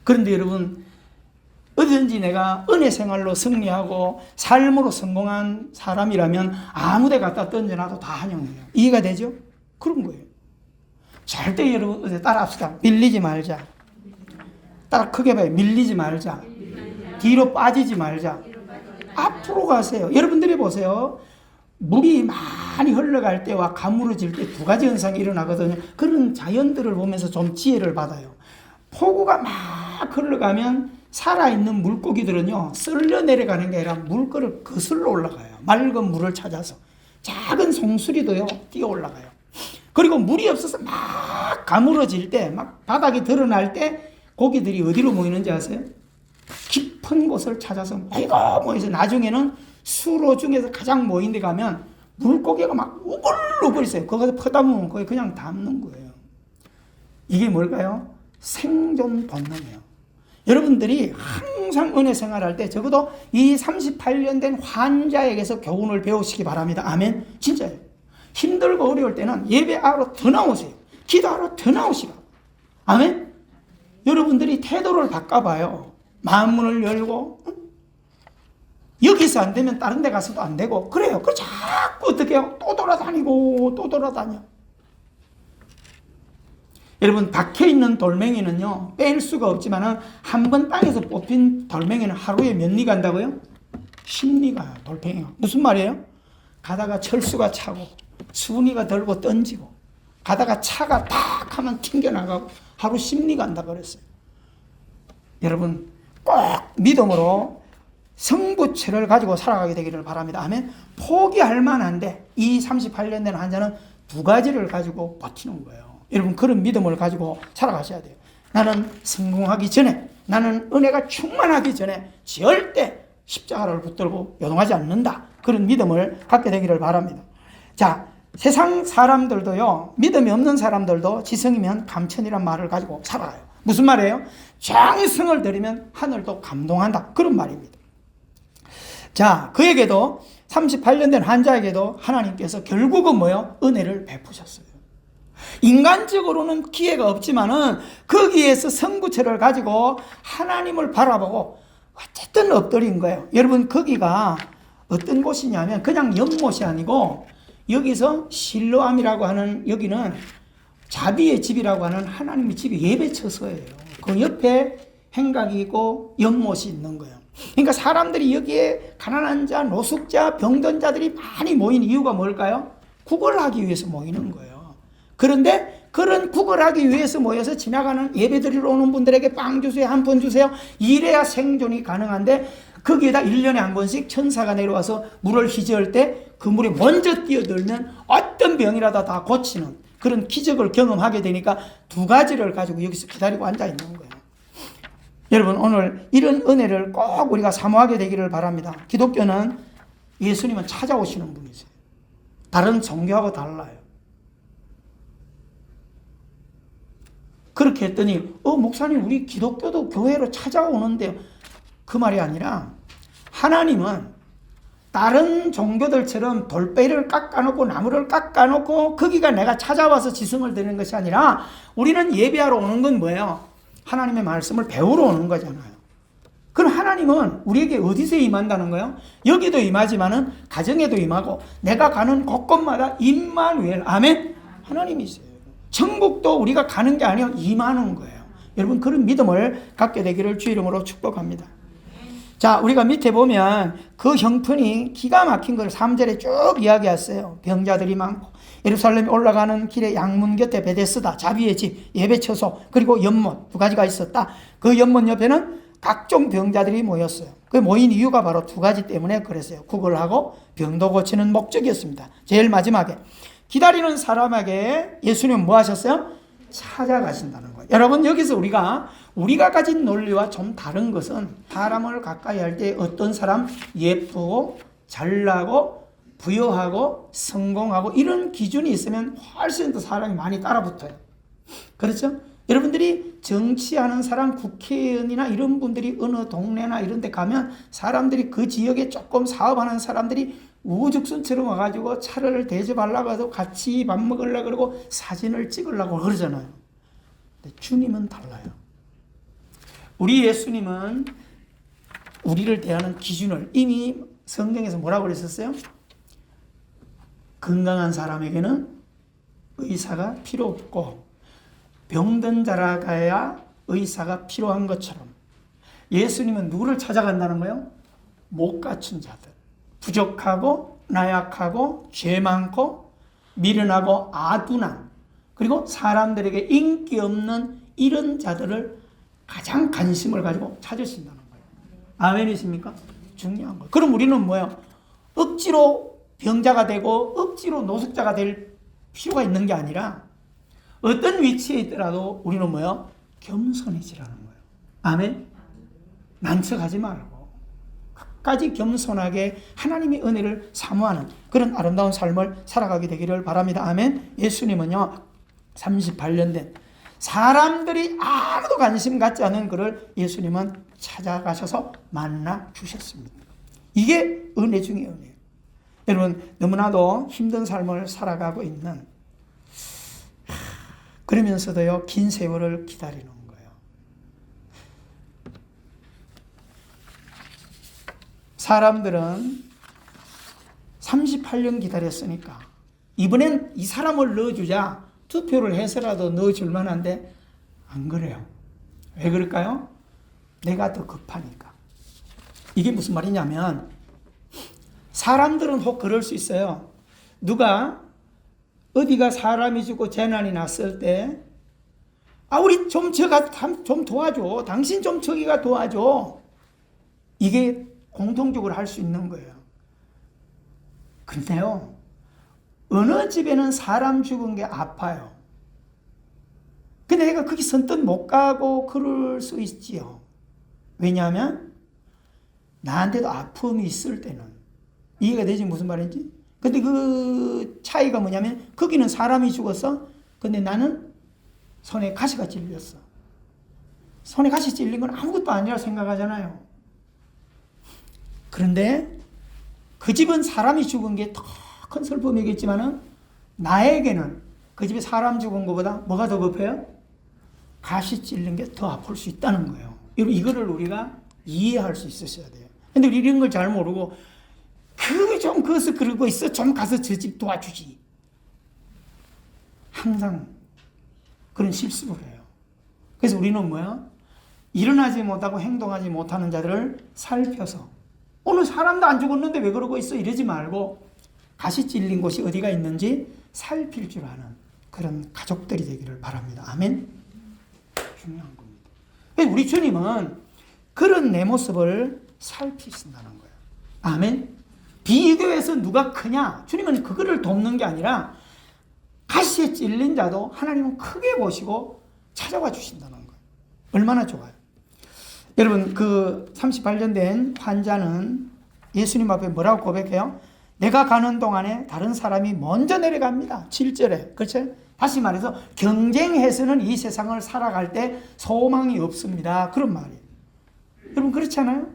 그런데 여러분, 어디든지 내가 은혜 생활로 승리하고 삶으로 성공한 사람이라면 아무 데 갖다 던져놔도 다 환영해요. 이해가 되죠? 그런 거예요. 절대 여러분 어디 따라합시다. 밀리지 말자. 따라 크게 봐요. 밀리지 말자. 뒤로 빠지지 말자. 앞으로 가세요. 여러분들이 보세요. 물이 막 많이 흘러갈 때와 가물어질 때 두 가지 현상이 일어나거든요. 그런 자연들을 보면서 좀 지혜를 받아요. 폭우가 막 흘러가면 살아있는 물고기들은요, 쓸려 내려가는 게 아니라 물결을 거슬러 올라가요. 맑은 물을 찾아서. 작은 송수리도요, 뛰어 올라가요. 그리고 물이 없어서 막 가물어질 때, 막 바닥이 드러날 때 고기들이 어디로 모이는지 아세요? 깊은 곳을 찾아서 모여서 나중에는 수로 중에서 가장 모인 데 가면 물고기가 막 우글우글 있어요. 거기서 퍼다 보면 거기 그냥 담는 거예요. 이게 뭘까요? 생존 본능이에요. 여러분들이 항상 은혜 생활할 때 적어도 이 38년 된 환자에게서 교훈을 배우시기 바랍니다. 아멘. 진짜예요. 힘들고 어려울 때는 예배하러 더 나오세요. 기도하러 더 나오시라. 아멘. 여러분들이 태도를 바꿔봐요. 마음문을 열고, 여기서 안 되면 다른 데 가서도 안 되고, 그래요. 그 자꾸 어떻게 해요? 또 돌아다니고 또 돌아다녀. 여러분, 박혀 있는 돌멩이는요, 뺄 수가 없지만은 한 번 땅에서 뽑힌 돌멩이는 하루에 몇 리 간다고요? 10리 가요, 돌멩이가. 무슨 말이에요? 가다가 철수가 차고, 순이가 들고 던지고, 가다가 차가 탁 하면 튕겨나가고, 하루 10리 간다 그랬어요. 여러분, 꼭 믿음으로 성부체를 가지고 살아가게 되기를 바랍니다. 아멘. 포기할 만한데, 이 38년 된 환자는 두 가지를 가지고 버티는 거예요. 여러분, 그런 믿음을 가지고 살아가셔야 돼요. 나는 성공하기 전에, 나는 은혜가 충만하기 전에 절대 십자가를 붙들고 요동하지 않는다. 그런 믿음을 갖게 되기를 바랍니다. 자, 세상 사람들도요, 믿음이 없는 사람들도 지성이면 감천이란 말을 가지고 살아가요. 무슨 말이에요? 장성을 들이면 하늘도 감동한다. 그런 말입니다. 자, 그에게도 38년 된 환자에게도 하나님께서 결국은 뭐예요? 은혜를 베푸셨어요. 인간적으로는 기회가 없지만은 거기에서 성부체를 가지고 하나님을 바라보고 어쨌든 엎드린 거예요. 여러분, 거기가 어떤 곳이냐면 그냥 연못이 아니고 여기서 실로암이라고 하는, 여기는 자비의 집이라고 하는 하나님의 집이 예배처소예요. 그 옆에 행각이 있고 연못이 있는 거예요. 그러니까 사람들이 여기에 가난한 자, 노숙자, 병든 자들이 많이 모인 이유가 뭘까요? 구걸하기 위해서 모이는 거예요. 그런데 그런 구걸하기 위해서 모여서 지나가는 예배드리러 오는 분들에게 빵 주세요, 한 푼 주세요. 이래야 생존이 가능한데, 거기에다 1년에 한 번씩 천사가 내려와서 물을 희재할 때 그 물에 먼저 뛰어들면 어떤 병이라도 다 고치는 그런 기적을 경험하게 되니까 두 가지를 가지고 여기서 기다리고 앉아 있는 거예요. 여러분, 오늘 이런 은혜를 꼭 우리가 사모하게 되기를 바랍니다. 기독교는 예수님은 찾아오시는 분이세요. 다른 종교하고 달라요. 그렇게 했더니 목사님, 우리 기독교도 교회로 찾아오는데요. 그 말이 아니라 하나님은 다른 종교들처럼 돌베이를 깎아놓고 나무를 깎아놓고 거기가 내가 찾아와서 지성을 드리는 것이 아니라 우리는 예배하러 오는 건 뭐예요? 하나님의 말씀을 배우러 오는 거잖아요. 그럼 하나님은 우리에게 어디서 임한다는 거예요? 여기도 임하지만은 가정에도 임하고 내가 가는 곳곳마다 임마누엘, 아멘, 하나님이세요. 천국도 우리가 가는 게 아니에요. 임하는 거예요. 여러분, 그런 믿음을 갖게 되기를 주 이름으로 축복합니다. 자, 우리가 밑에 보면 그 형편이 기가 막힌 걸 3절에 쭉 이야기했어요. 병자들이 많고 예루살렘에 올라가는 길에 양문 곁에 베데스다, 자비의 집, 예배처소, 그리고 연못 두 가지가 있었다. 그 연못 옆에는 각종 병자들이 모였어요. 그 모인 이유가 바로 두 가지 때문에 그랬어요. 구걸하고 병도 고치는 목적이었습니다. 제일 마지막에 기다리는 사람에게 예수님은 뭐 하셨어요? 찾아가신다는 거예요. 여러분, 여기서 우리가 가진 논리와 좀 다른 것은 사람을 가까이 할 때 어떤 사람 예쁘고 잘나고 부유하고 성공하고 이런 기준이 있으면 훨씬 더 사람이 많이 따라붙어요. 그렇죠? 여러분들이 정치하는 사람, 국회의원이나 이런 분들이 어느 동네나 이런 데 가면 사람들이 그 지역에 조금 사업하는 사람들이 우죽순처럼 와가지고 차를 대접하려고 해도 같이 밥 먹으려고 그러고 사진을 찍으려고 그러잖아요. 근데 주님은 달라요. 우리 예수님은 우리를 대하는 기준을 이미 성경에서 뭐라고 그랬었어요? 건강한 사람에게는 의사가 필요 없고 병든 자라 가야 의사가 필요한 것처럼 예수님은 누구를 찾아간다는 거예요? 못 갖춘 자들, 부족하고 나약하고 죄 많고 미련하고 아둔한, 그리고 사람들에게 인기 없는 이런 자들을 가장 관심을 가지고 찾으신다는 거예요. 아멘이십니까? 중요한 거예요. 그럼 우리는 뭐예요? 억지로 병자가 되고 억지로 노숙자가 될 필요가 있는 게 아니라 어떤 위치에 있더라도 우리는 뭐예요? 겸손해지라는 거예요. 아멘? 난척하지 말고 끝까지 겸손하게 하나님의 은혜를 사모하는 그런 아름다운 삶을 살아가게 되기를 바랍니다. 아멘? 예수님은요 38년 된 사람들이 아무도 관심 갖지 않은 그를 예수님은 찾아가셔서 만나 주셨습니다. 이게 은혜 중에 은혜예요. 여러분, 너무나도 힘든 삶을 살아가고 있는, 그러면서도요 긴 세월을 기다리는 거예요. 사람들은 38년 기다렸으니까 이번엔 이 사람을 넣어주자 투표를 해서라도 넣어줄 만한데 안 그래요. 왜 그럴까요? 내가 더 급하니까. 이게 무슨 말이냐면 사람들은 혹 그럴 수 있어요. 누가 어디가 사람이 죽고 재난이 났을 때 우리 좀 저가 좀 도와줘. 당신 좀 저기가 도와줘. 이게 공통적으로 할 수 있는 거예요. 근데요, 어느 집에는 사람 죽은 게 아파요. 근데 내가 거기 선뜻 못 가고 그럴 수 있지요. 왜냐하면 나한테도 아픔이 있을 때는. 이해가 되지 무슨 말인지? 근데 그 차이가 뭐냐면 거기는 사람이 죽었어. 근데 나는 손에 가시가 찔렸어. 손에 가시 찔린 건 아무것도 아니라 생각하잖아요. 그런데 그 집은 사람이 죽은 게 더 큰 슬픔이겠지만은 나에게는 그 집에 사람 죽은 것보다 뭐가 더 급해요? 가시 찔린 게 더 아플 수 있다는 거예요. 여러분, 이거를 우리가 이해할 수 있으셔야 돼요. 근데 우리 이런 걸 잘 모르고 그게 좀 거기서 그러고 있어. 좀 가서 저 집 도와주지. 항상 그런 실수를 해요. 그래서 우리는 뭐야? 일어나지 못하고 행동하지 못하는 자들을 살펴서 오늘 사람도 안 죽었는데 왜 그러고 있어? 이러지 말고 가시 찔린 곳이 어디가 있는지 살필 줄 아는 그런 가족들이 되기를 바랍니다. 아멘? 중요한 겁니다. 우리 주님은 그런 내 모습을 살피신다는 거예요. 아멘? 비교해서 누가 크냐? 주님은 그거를 돕는 게 아니라 가시에 찔린 자도 하나님은 크게 보시고 찾아와 주신다는 거예요. 얼마나 좋아요. 여러분, 그 38년 된 환자는 예수님 앞에 뭐라고 고백해요? 내가 가는 동안에 다른 사람이 먼저 내려갑니다. 7절에. 그렇죠? 다시 말해서 경쟁해서는 이 세상을 살아갈 때 소망이 없습니다. 그런 말이에요. 여러분, 그렇지 않아요?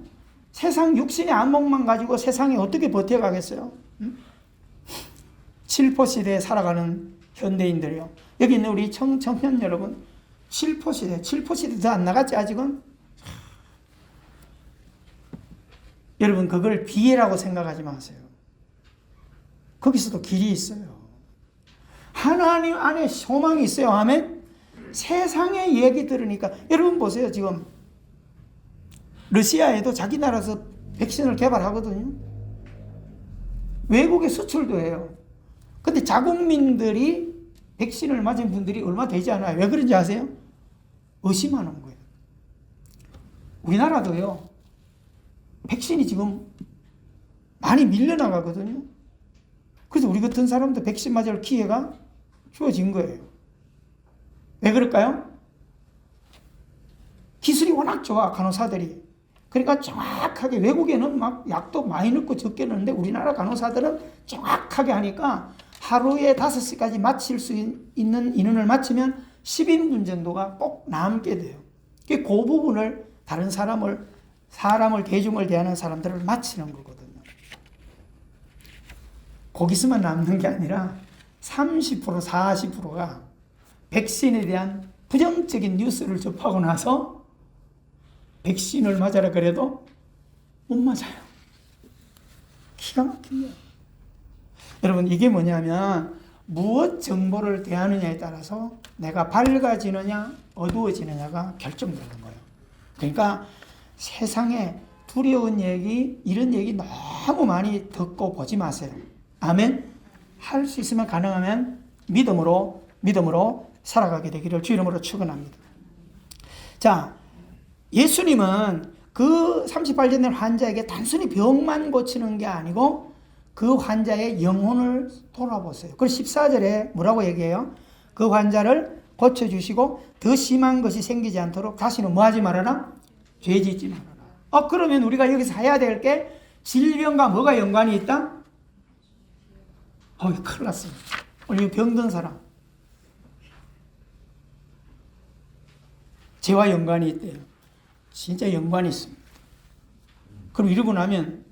세상 육신의 안목만 가지고 세상에 어떻게 버텨가겠어요? 칠포 시대에 살아가는 현대인들이요. 여기 있는 우리 청년 여러분, 칠포 시대 더 안 나갔지 아직은? 여러분, 그걸 비애라고 생각하지 마세요. 거기서도 길이 있어요. 하나님 안에 소망이 있어요. 아멘? 세상의 얘기 들으니까 여러분 보세요. 지금 러시아에도 자기 나라에서 백신을 개발하거든요. 외국에 수출도 해요. 근데 자국민들이 백신을 맞은 분들이 얼마 되지 않아요. 왜 그런지 아세요? 의심하는 거예요. 우리나라도요, 백신이 지금 많이 밀려나가거든요. 그래서 우리 같은 사람도 백신 맞을 기회가 주어진 거예요. 왜 그럴까요? 기술이 워낙 좋아, 간호사들이. 그러니까 정확하게, 외국에는 막 약도 많이 넣고 적게 넣는데 우리나라 간호사들은 정확하게 하니까 하루에 5시까지 마칠 수 있는 인원을 마치면 10인분 정도가 꼭 남게 돼요. 그 부분을 다른 사람을 대중을 대하는 사람들을 마치는 거거든요. 거기서만 남는 게 아니라 30%, 40%가 백신에 대한 부정적인 뉴스를 접하고 나서 백신을 맞아라 그래도 못 맞아요. 기가 막힙니다. 여러분, 이게 뭐냐면 무엇 정보를 대하느냐에 따라서 내가 밝아지느냐 어두워지느냐가 결정되는 거예요. 그러니까 세상에 두려운 얘기, 이런 얘기 너무 너무 많이 듣고 보지 마세요. 아멘. 할 수 있으면 가능하면 믿음으로 살아가게 되기를 주 이름으로 축원합니다. 자, 예수님은 그 38년 된 환자에게 단순히 병만 고치는 게 아니고 그 환자의 영혼을 돌아보세요. 그래서 14절에 뭐라고 얘기해요? 그 환자를 고쳐주시고 더 심한 것이 생기지 않도록 다시는 뭐 하지 말아라? 죄 짓지 말아라. 그러면 우리가 여기서 해야 될 게 질병과 뭐가 연관이 있다? 큰일 났습니다. 오늘 병든 사람. 죄와 연관이 있대요. 진짜 연관이 있습니다. 그럼 이러고 나면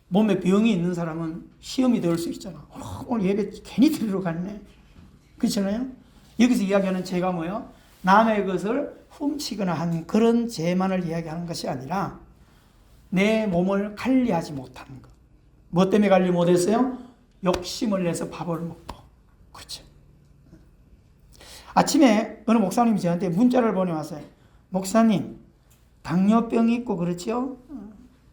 몸에 병이 있는 사람은 시험이 될 수 있잖아. 오늘 예배 괜히 들으러 갔네. 그렇잖아요? 여기서 이야기하는 죄가 뭐예요? 남의 것을 훔치거나 한 그런 죄만을 이야기하는 것이 아니라 내 몸을 관리하지 못하는 것. 뭐 때문에 관리 못했어요? 욕심을 내서 밥을 먹고. 그렇죠. 아침에 어느 목사님이 저한테 문자를 보내왔어요. 목사님, 당뇨병이 있고 그렇죠?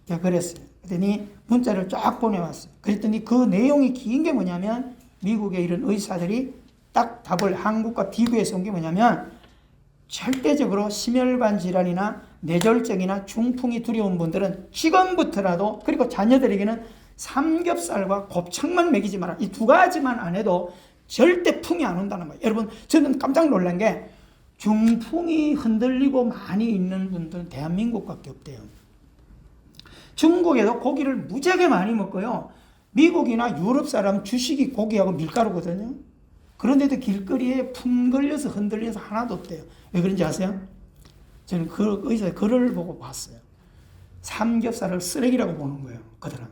제가 그랬어요. 그랬더니 문자를 쫙 보내왔어요. 그랬더니 그 내용이 긴 게 뭐냐면 미국의 이런 의사들이 딱 답을 한국과 비교해서 온 게 뭐냐면 절대적으로 심혈관 질환이나 뇌졸중이나 중풍이 두려운 분들은 지금부터라도 그리고 자녀들에게는 삼겹살과 곱창만 먹이지 마라. 이 두 가지만 안 해도 절대 풍이 안 온다는 거예요. 여러분, 저는 깜짝 놀란 게 중풍이 흔들리고 많이 있는 분들은 대한민국밖에 없대요. 중국에도 고기를 무지하게 많이 먹고요. 미국이나 유럽 사람 주식이 고기하고 밀가루거든요. 그런데도 길거리에 풍 걸려서 흔들려서 하나도 없대요. 왜 그런지 아세요? 저는 그 의사의 글을 보고 봤어요. 삼겹살을 쓰레기라고 보는 거예요. 그들은.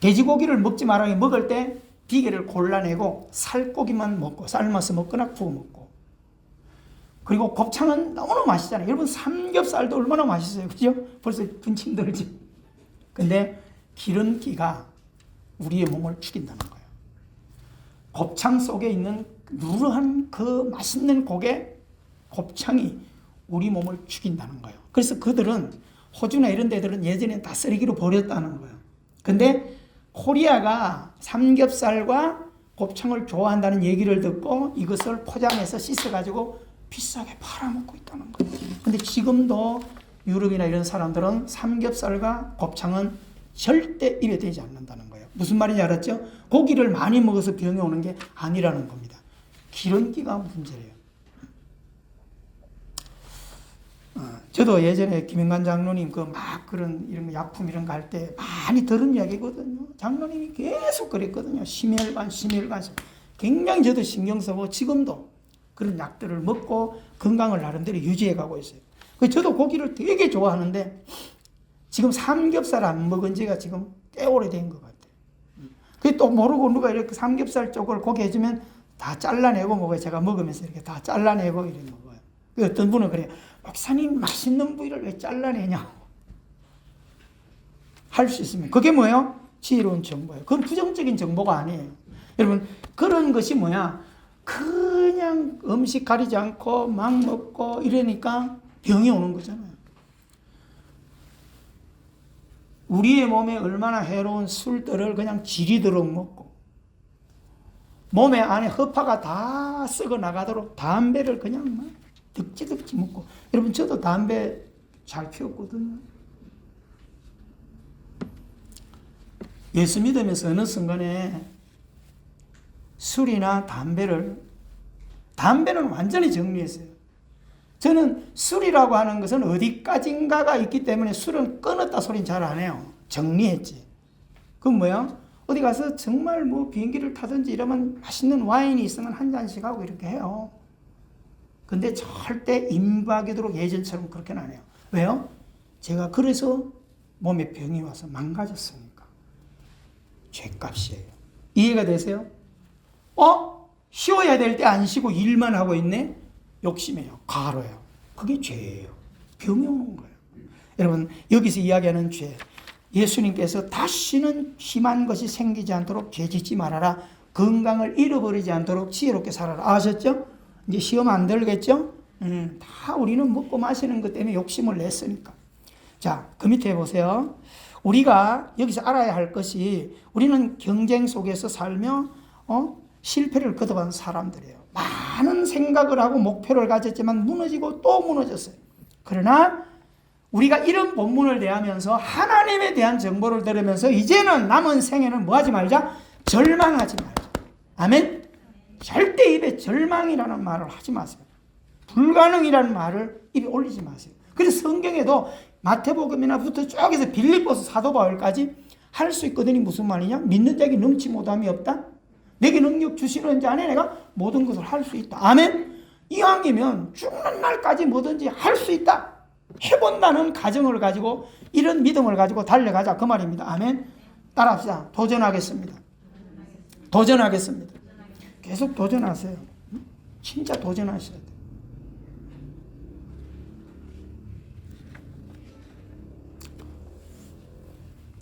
돼지고기를 먹지 말아요. 먹을 때 비계를 골라내고 살코기만 먹고 삶아서 먹거나 구워 먹고. 그리고 곱창은 너무너무 맛있잖아요. 여러분 삼겹살도 얼마나 맛있어요. 그죠? 벌써 군침 들지. 근데 기름기가 우리의 몸을 죽인다는 거예요. 곱창 속에 있는 누르한 그 맛있는 고개, 곱창이 우리 몸을 죽인다는 거예요. 그래서 그들은 호주나 이런 데들은 예전에 다 쓰레기로 버렸다는 거예요. 근데 코리아가 삼겹살과 곱창을 좋아한다는 얘기를 듣고 이것을 포장해서 씻어가지고 비싸게 팔아먹고 있다는 거예요. 근데 지금도 유럽이나 이런 사람들은 삼겹살과 곱창은 절대 입에 대지 않는다는 거예요. 무슨 말인지 알았죠? 고기를 많이 먹어서 병이 오는 게 아니라는 겁니다. 기름기가 문제예요. 저도 예전에 김영관 장로님 그런 이런 약품 이런 거 할 때 많이 들은 이야기거든요. 장로님이 계속 그랬거든요. 심혈관. 굉장히 저도 신경 쓰고 지금도 그런 약들을 먹고 건강을 나름대로 유지해 가고 있어요. 저도 고기를 되게 좋아하는데 지금 삼겹살 안 먹은 지가 지금 꽤 오래된 것 같아요. 그게 또 모르고 누가 이렇게 삼겹살 쪽을 고기 해주면 다 잘라내고 먹어요. 제가 먹으면서 이렇게 다 잘라내고 이렇게 먹어요. 어떤 분은 그래요. 목사님 맛있는 부위를 왜 잘라내냐고. 할 수 있으면. 그게 뭐예요? 지혜로운 정보예요. 그건 부정적인 정보가 아니에요. 여러분 그런 것이 뭐야? 그냥 음식 가리지 않고 막 먹고 이러니까 병이 오는 거잖아요. 우리의 몸에 얼마나 해로운 술들을 그냥 지리도록 먹고 몸에 안에 허파가 다 썩어 나가도록 담배를 그냥 막 득지득지 먹고. 여러분 저도 담배 잘 피웠거든요. 예수 믿으면서 어느 순간에 술이나 담배는 완전히 정리했어요. 저는 술이라고 하는 것은 어디까지인가가 있기 때문에 술은 끊었다 소리는 잘 안 해요. 정리했지. 그건 뭐야? 어디 가서 정말 뭐 비행기를 타든지 이러면 맛있는 와인이 있으면 한 잔씩 하고 이렇게 해요. 근데 절대 임박이도록 예전처럼 그렇게는 안 해요. 왜요? 제가 그래서 몸에 병이 와서 망가졌으니까. 죄값이에요. 이해가 되세요? 쉬어야 될 때 안 쉬고 일만 하고 있네? 욕심이에요. 과로예요. 그게 죄예요. 병이 오는 거예요. 여러분 여기서 이야기하는 죄, 예수님께서 다시는 심한 것이 생기지 않도록 죄 짓지 말아라. 건강을 잃어버리지 않도록 지혜롭게 살아라. 아셨죠? 이제 시험 안 들겠죠? 다 우리는 먹고 마시는 것 때문에 욕심을 냈으니까. 자, 그 밑에 보세요. 우리가 여기서 알아야 할 것이 우리는 경쟁 속에서 살며 실패를 거듭한 사람들이에요. 많은 생각을 하고 목표를 가졌지만 무너지고 또 무너졌어요. 그러나 우리가 이런 본문을 대하면서 하나님에 대한 정보를 들으면서 이제는 남은 생에는 뭐 하지 말자? 절망하지 말자. 아멘? 절대 입에 절망이라는 말을 하지 마세요. 불가능이라는 말을 입에 올리지 마세요. 그래서 성경에도 마태복음이나부터 쭉 해서 빌립보서 사도 바울까지 할 수 있거든요. 무슨 말이냐? 믿는 자에게 넘치 못함이 없다. 내게 능력 주시는 자 안에 내가 모든 것을 할 수 있다. 아멘? 이왕이면 죽는 날까지 뭐든지 할 수 있다. 해본다는 가정을 가지고 이런 믿음을 가지고 달려가자 그 말입니다. 아멘? 따라합시다. 도전하겠습니다. 도전하겠습니다. 계속 도전하세요. 진짜 도전하셔야 돼요.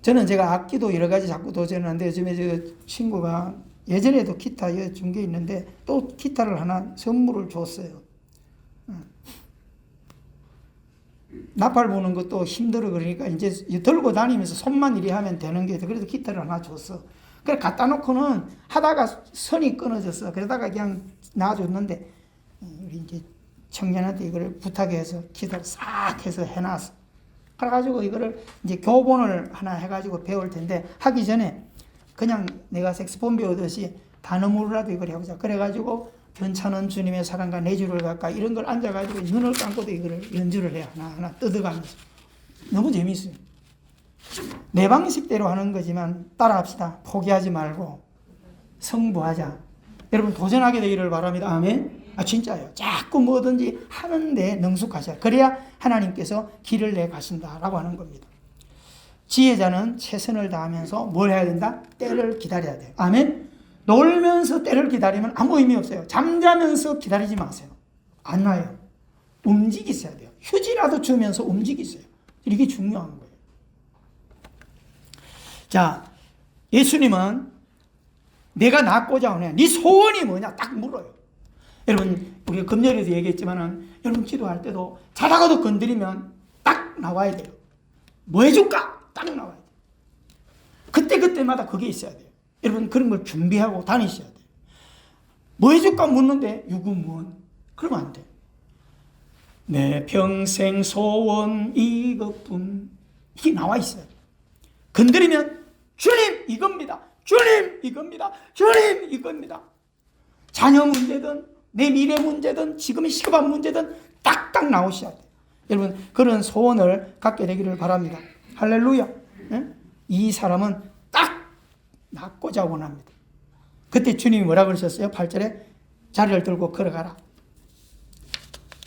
저는 제가 악기도 여러 가지 자꾸 도전하는데 요즘에 저 친구가 예전에도 기타 준 게 있는데 또 기타를 하나 선물을 줬어요. 나팔 부는 것도 힘들어 그러니까 이제 들고 다니면서 손만 이리 하면 되는 게 그래도 기타를 하나 줬어. 그래 갖다 놓고는 하다가 선이 끊어졌어. 그러다가 그냥 놔줬는데 우리 이제 청년한테 이걸 부탁해서 기타를 싹 해서 해놨어. 그래가지고 이거를 이제 교본을 하나 해가지고 배울 텐데 하기 전에 그냥 내가 색소폰 배우듯이 단어물이라도 이걸 해보자. 그래가지고 괜찮은 주님의 사랑과 내 주를 가까이 이런 걸 앉아가지고 눈을 감고도 이거를 연주를 해요. 하나하나 뜯어가면서. 너무 재밌어요. 내 방식대로 하는 거지만 따라합시다. 포기하지 말고 성부하자. 여러분 도전하게 되기를 바랍니다. 아멘. 진짜요. 자꾸 뭐든지 하는데 능숙하셔야. 그래야 하나님께서 길을 내 가신다라고 하는 겁니다. 지혜자는 최선을 다하면서 뭘 해야 된다? 때를 기다려야 돼요. 아멘. 놀면서 때를 기다리면 아무 의미 없어요. 잠자면서 기다리지 마세요. 안 와요. 움직이셔야 돼요. 휴지라도 주면서 움직이세요. 이게 중요한 거예요. 자, 예수님은 내가 낳고자 하네. 네 소원이 뭐냐? 딱 물어요. 여러분, 우리가 금요일에도 얘기했지만은 여러분 기도할 때도 자다가도 건드리면 딱 나와야 돼요. 뭐 해줄까? 딱 나와야 돼요. 그때마다 그게 있어야 돼요. 여러분 그런 걸 준비하고 다니셔야 돼요. 뭐 해줄까 묻는데 유구무원 그러면 안 돼. 내 평생 소원 이것뿐 이게 나와 있어야 돼요. 건드리면 주님 이겁니다. 주님 이겁니다. 주님 이겁니다. 자녀 문제든 내 미래 문제든 지금의 시급한 문제든 딱딱 나오셔야 돼요. 여러분 그런 소원을 갖게 되기를 바랍니다. 할렐루야. 네? 이 사람은 딱 낳고자 원합니다. 그때 주님이 뭐라 그러셨어요? 8절에 자리를 들고 걸어가라.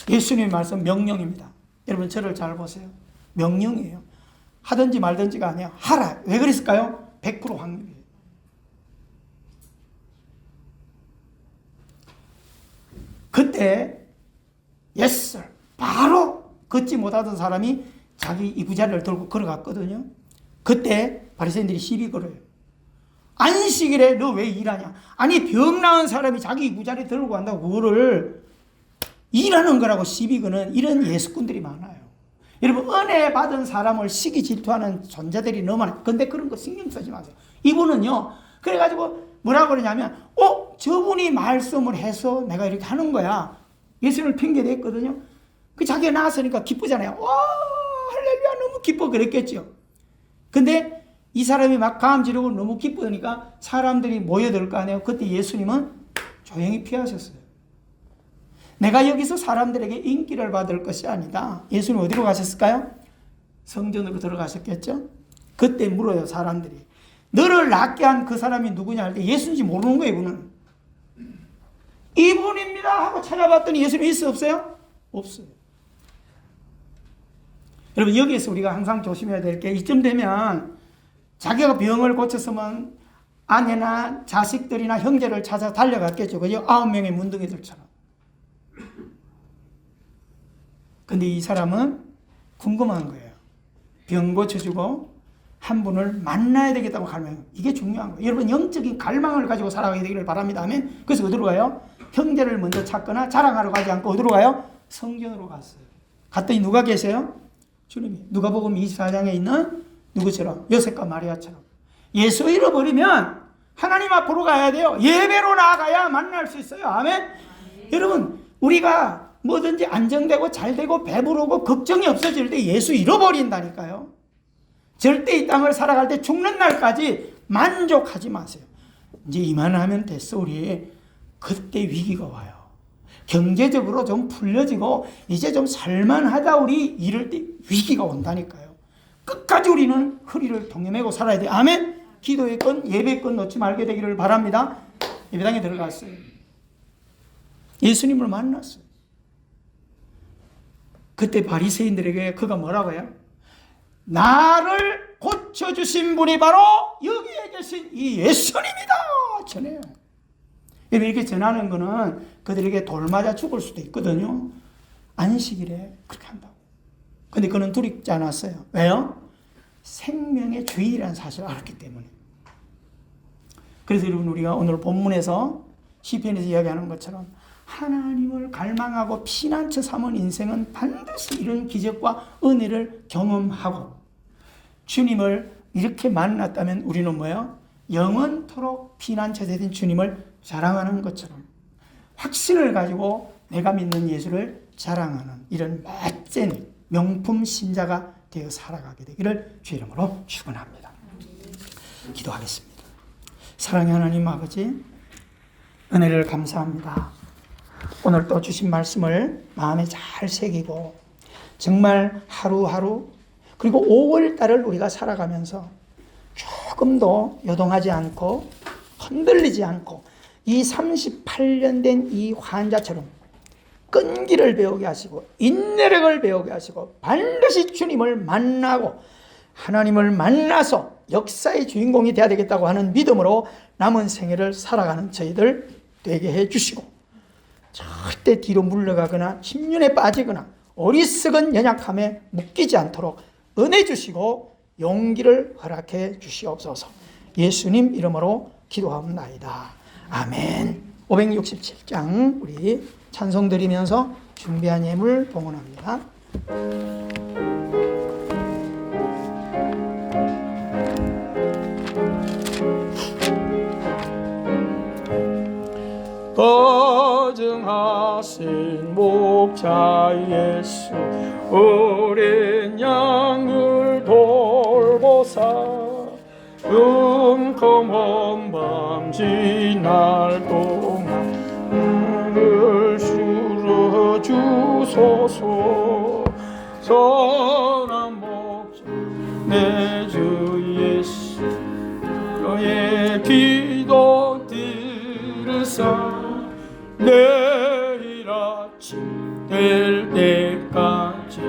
예수님의 말씀 명령입니다. 여러분 저를 잘 보세요. 명령이에요. 하든지 말든지가 아니야. 하라. 왜 그랬을까요? 100% 확률이에요. 그때 yes sir 바로 걷지 못하던 사람이 자기 이부자리를 들고 걸어갔거든요. 그때 바리새인들이 시비 걸어요. 안식일에 너 왜 일하냐? 아니 병 나은 사람이 자기 이부자리 들고 간다고 그거를 일하는 거라고 시비 거는 이런 예수꾼들이 많아요. 여러분 은혜 받은 사람을 시기 질투하는 존재들이 너무 많아요. 근데 그런 거 신경 쓰지 마세요. 이분은요 그래가지고 뭐라고 그러냐면 저분이 말씀을 해서 내가 이렇게 하는 거야. 예수님을 핑계댔거든요. 그 자기가 나왔으니까 기쁘잖아요. 할렐루야 너무 기뻐 그랬겠죠. 근데 이 사람이 막 가음 지르고 너무 기쁘니까 사람들이 모여들 거 아니에요. 그때 예수님은 조용히 피하셨어요. 내가 여기서 사람들에게 인기를 받을 것이 아니다. 예수님 어디로 가셨을까요? 성전으로 들어가셨겠죠? 그때 물어요 사람들이. 너를 낫게 한 그 사람이 누구냐 할 때 예수인지 모르는 거예요. 이분은. 이분입니다 하고 찾아봤더니 예수님 있어 없어요? 없어요. 여러분 여기에서 우리가 항상 조심해야 될 게 이쯤 되면 자기가 병을 고쳤으면 아내나 자식들이나 형제를 찾아 달려갔겠죠. 그죠? 9명의 문둥이들처럼. 근데 이 사람은 궁금한 거예요. 병 고쳐주고 한 분을 만나야 되겠다고 갈망. 이게 중요한 거예요. 여러분 영적인 갈망을 가지고 살아가게 되기를 바랍니다. 아멘. 그래서 어디로 가요? 형제를 먼저 찾거나 자랑하러 가지 않고 어디로 가요? 성전으로 갔어요. 갔더니 누가 계세요? 주님이. 누가복음 24장에 있는 누구처럼? 요셉과 마리아처럼. 예수 잃어버리면 하나님 앞으로 가야 돼요. 예배로 나아가야 만날 수 있어요. 아멘? 여러분, 우리가 뭐든지 안정되고 잘되고 배부르고 걱정이 없어질 때 예수 잃어버린다니까요. 절대 이 땅을 살아갈 때 죽는 날까지 만족하지 마세요. 이제 이만하면 됐어. 우리 그때 위기가 와요. 경제적으로 좀 풀려지고 이제 좀 살만하다 우리 이럴 때 위기가 온다니까요. 끝까지 우리는 허리를 동여매고 살아야 돼요. 아멘? 기도의 건, 예배의 건 놓지 말게 되기를 바랍니다. 예배당에 들어갔어요. 예수님을 만났어요. 그때 바리새인들에게 그가 뭐라고 해요? 나를 고쳐주신 분이 바로 여기에 계신 이 예수님이다 전해요. 이렇게 전하는 거는 그들에게 돌 맞아 죽을 수도 있거든요. 안식일에 그렇게 한다고. 근데 그는 두렵지 않았어요. 왜요? 생명의 주인이라는 사실을 알았기 때문에. 그래서 여러분, 우리가 오늘 본문에서 시편에서 이야기하는 것처럼 하나님을 갈망하고 피난처 삼은 인생은 반드시 이런 기적과 은혜를 경험하고, 주님을 이렇게 만났다면 우리는 뭐예요? 영원토록 피난처 되신 주님을 자랑하는 것처럼 확신을 가지고 내가 믿는 예수를 자랑하는 이런 멋진 명품 신자가 되어 살아가게 되기를 주 이름으로 축원합니다. 기도하겠습니다. 사랑의 하나님 아버지, 은혜를 감사합니다. 오늘 또 주신 말씀을 마음에 잘 새기고 정말 하루하루, 그리고 5월달을 우리가 살아가면서 조금도 요동하지 않고 흔들리지 않고 이 38년 된 이 환자처럼 끈기를 배우게 하시고 인내력을 배우게 하시고 반드시 주님을 만나고 하나님을 만나서 역사의 주인공이 되어야 되겠다고 하는 믿음으로 남은 생애를 살아가는 저희들 되게 해주시고, 절대 뒤로 물러가거나 침륜에 빠지거나 어리석은 연약함에 묶이지 않도록 은혜 주시고 용기를 허락해 주시옵소서. 예수님 이름으로 기도하옵나이다. 아멘. 567장 우리 찬송 드리면서 준비한 예물 봉헌합니다. 거증하신 목자 예수, 어린 양을 돌보사 끔컴한 밤 지날 동안 나를 실어 주소서. 선한 목자 내 주 예수, 너의 기도 들으사 내일 아침 될 때까지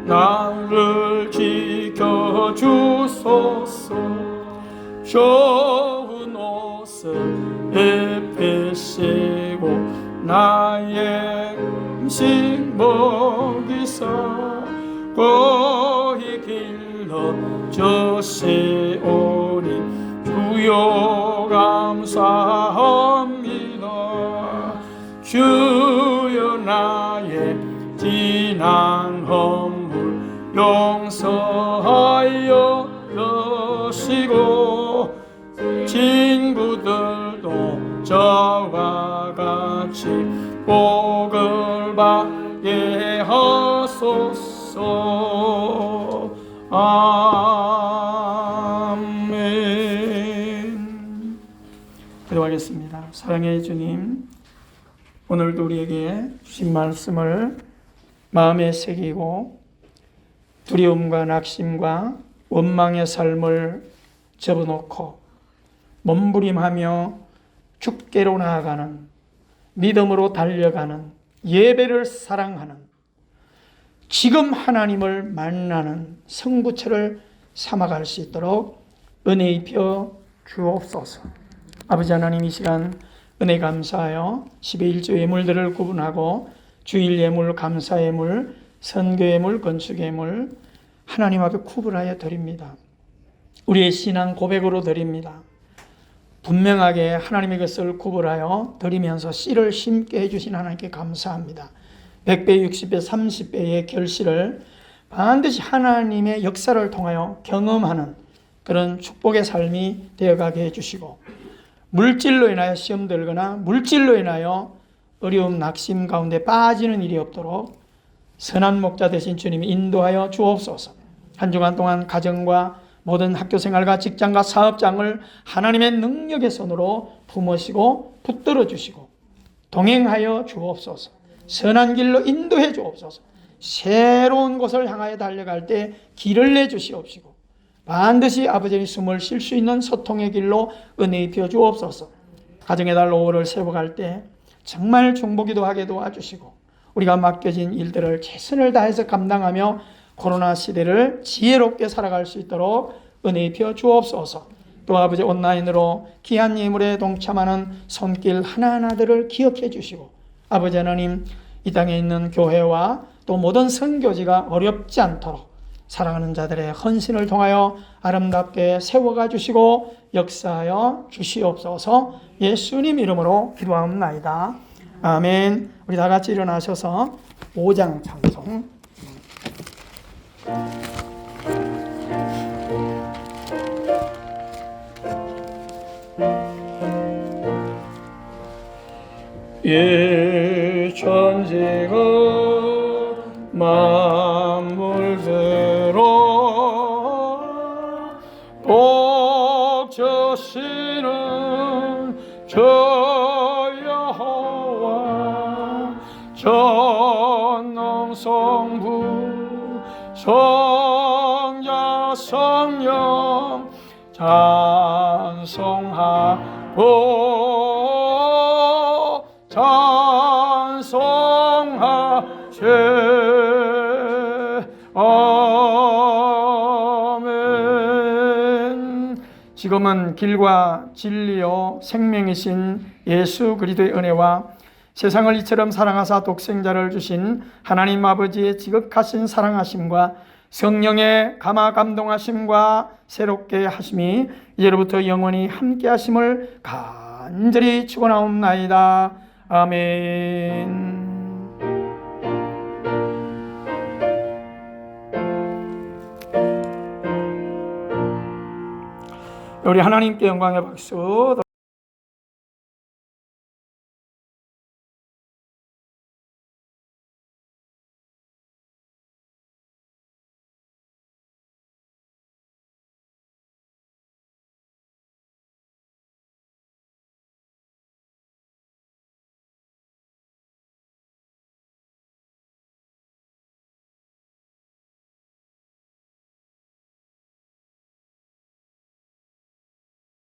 나를 지켜주소서. 좋은 옷을 입에 쓰고 나의 음식 먹이사 거기 길러 주시오니 주여 감사합니다. 주여 나의 지난 허물 용서하여 주시고 친구들도 저와 같이 복을 받게 하소서. 아멘. 기도하겠습니다. 사랑의 주님, 오늘도 우리에게 주신 말씀을 마음에 새기고 두려움과 낙심과 원망의 삶을 접어놓고 몸부림하며 주께로 나아가는, 믿음으로 달려가는, 예배를 사랑하는, 지금 하나님을 만나는 성부처를 삼아갈 수 있도록 은혜 입혀 주옵소서. 아버지 하나님, 이 시간 은혜 감사하여 10의 1조 예물들을 구분하고 주일 예물, 감사 예물, 선교 예물, 건축 예물 하나님 앞에 구분하여 드립니다. 우리의 신앙 고백으로 드립니다. 분명하게 하나님의 것을 구분하여 드리면서 씨를 심게 해주신 하나님께 감사합니다. 100배, 60배, 30배의 결실을 반드시 하나님의 역사를 통하여 경험하는 그런 축복의 삶이 되어가게 해주시고, 물질로 인하여 시험 들거나 물질로 인하여 어려움 낙심 가운데 빠지는 일이 없도록 선한 목자 되신 주님이 인도하여 주옵소서. 한 주간 동안 가정과 모든 학교생활과 직장과 사업장을 하나님의 능력의 손으로 품으시고 붙들어 주시고 동행하여 주옵소서. 선한 길로 인도해 주옵소서. 새로운 곳을 향하여 달려갈 때 길을 내주시옵시고 반드시 아버지의 숨을 쉴 수 있는 소통의 길로 은혜 입혀 주옵소서. 가정의 달 5월을 세워갈 때 정말 중보기도 하게 도와주시고 우리가 맡겨진 일들을 최선을 다해서 감당하며 코로나 시대를 지혜롭게 살아갈 수 있도록 은혜 입혀 주옵소서. 또 아버지 온라인으로 귀한 예물에 동참하는 손길 하나하나들을 기억해 주시고 아버지 하나님 이 땅에 있는 교회와 또 모든 선교지가 어렵지 않도록 사랑하는 자들의 헌신을 통하여 아름답게 세워가 주시고 역사하여 주시옵소서. 예수님 이름으로 기도하옵나이다. 아멘. 우리 다 같이 일어나셔서 5장 찬송. 이 천지가 만물대로 복 주시는 저 여호와 전능성부 성자 성령 찬송하고 찬송하세. 아멘. 지금은 길과 진리요 생명이신 예수 그리스도의 은혜와 세상을 이처럼 사랑하사 독생자를 주신 하나님 아버지의 지극하신 사랑하심과 성령의 감화 감동하심과 새롭게 하심이 이제로부터 영원히 함께 하심을 간절히 축원하옵나이다. 아멘. 우리 하나님께 영광의 박수.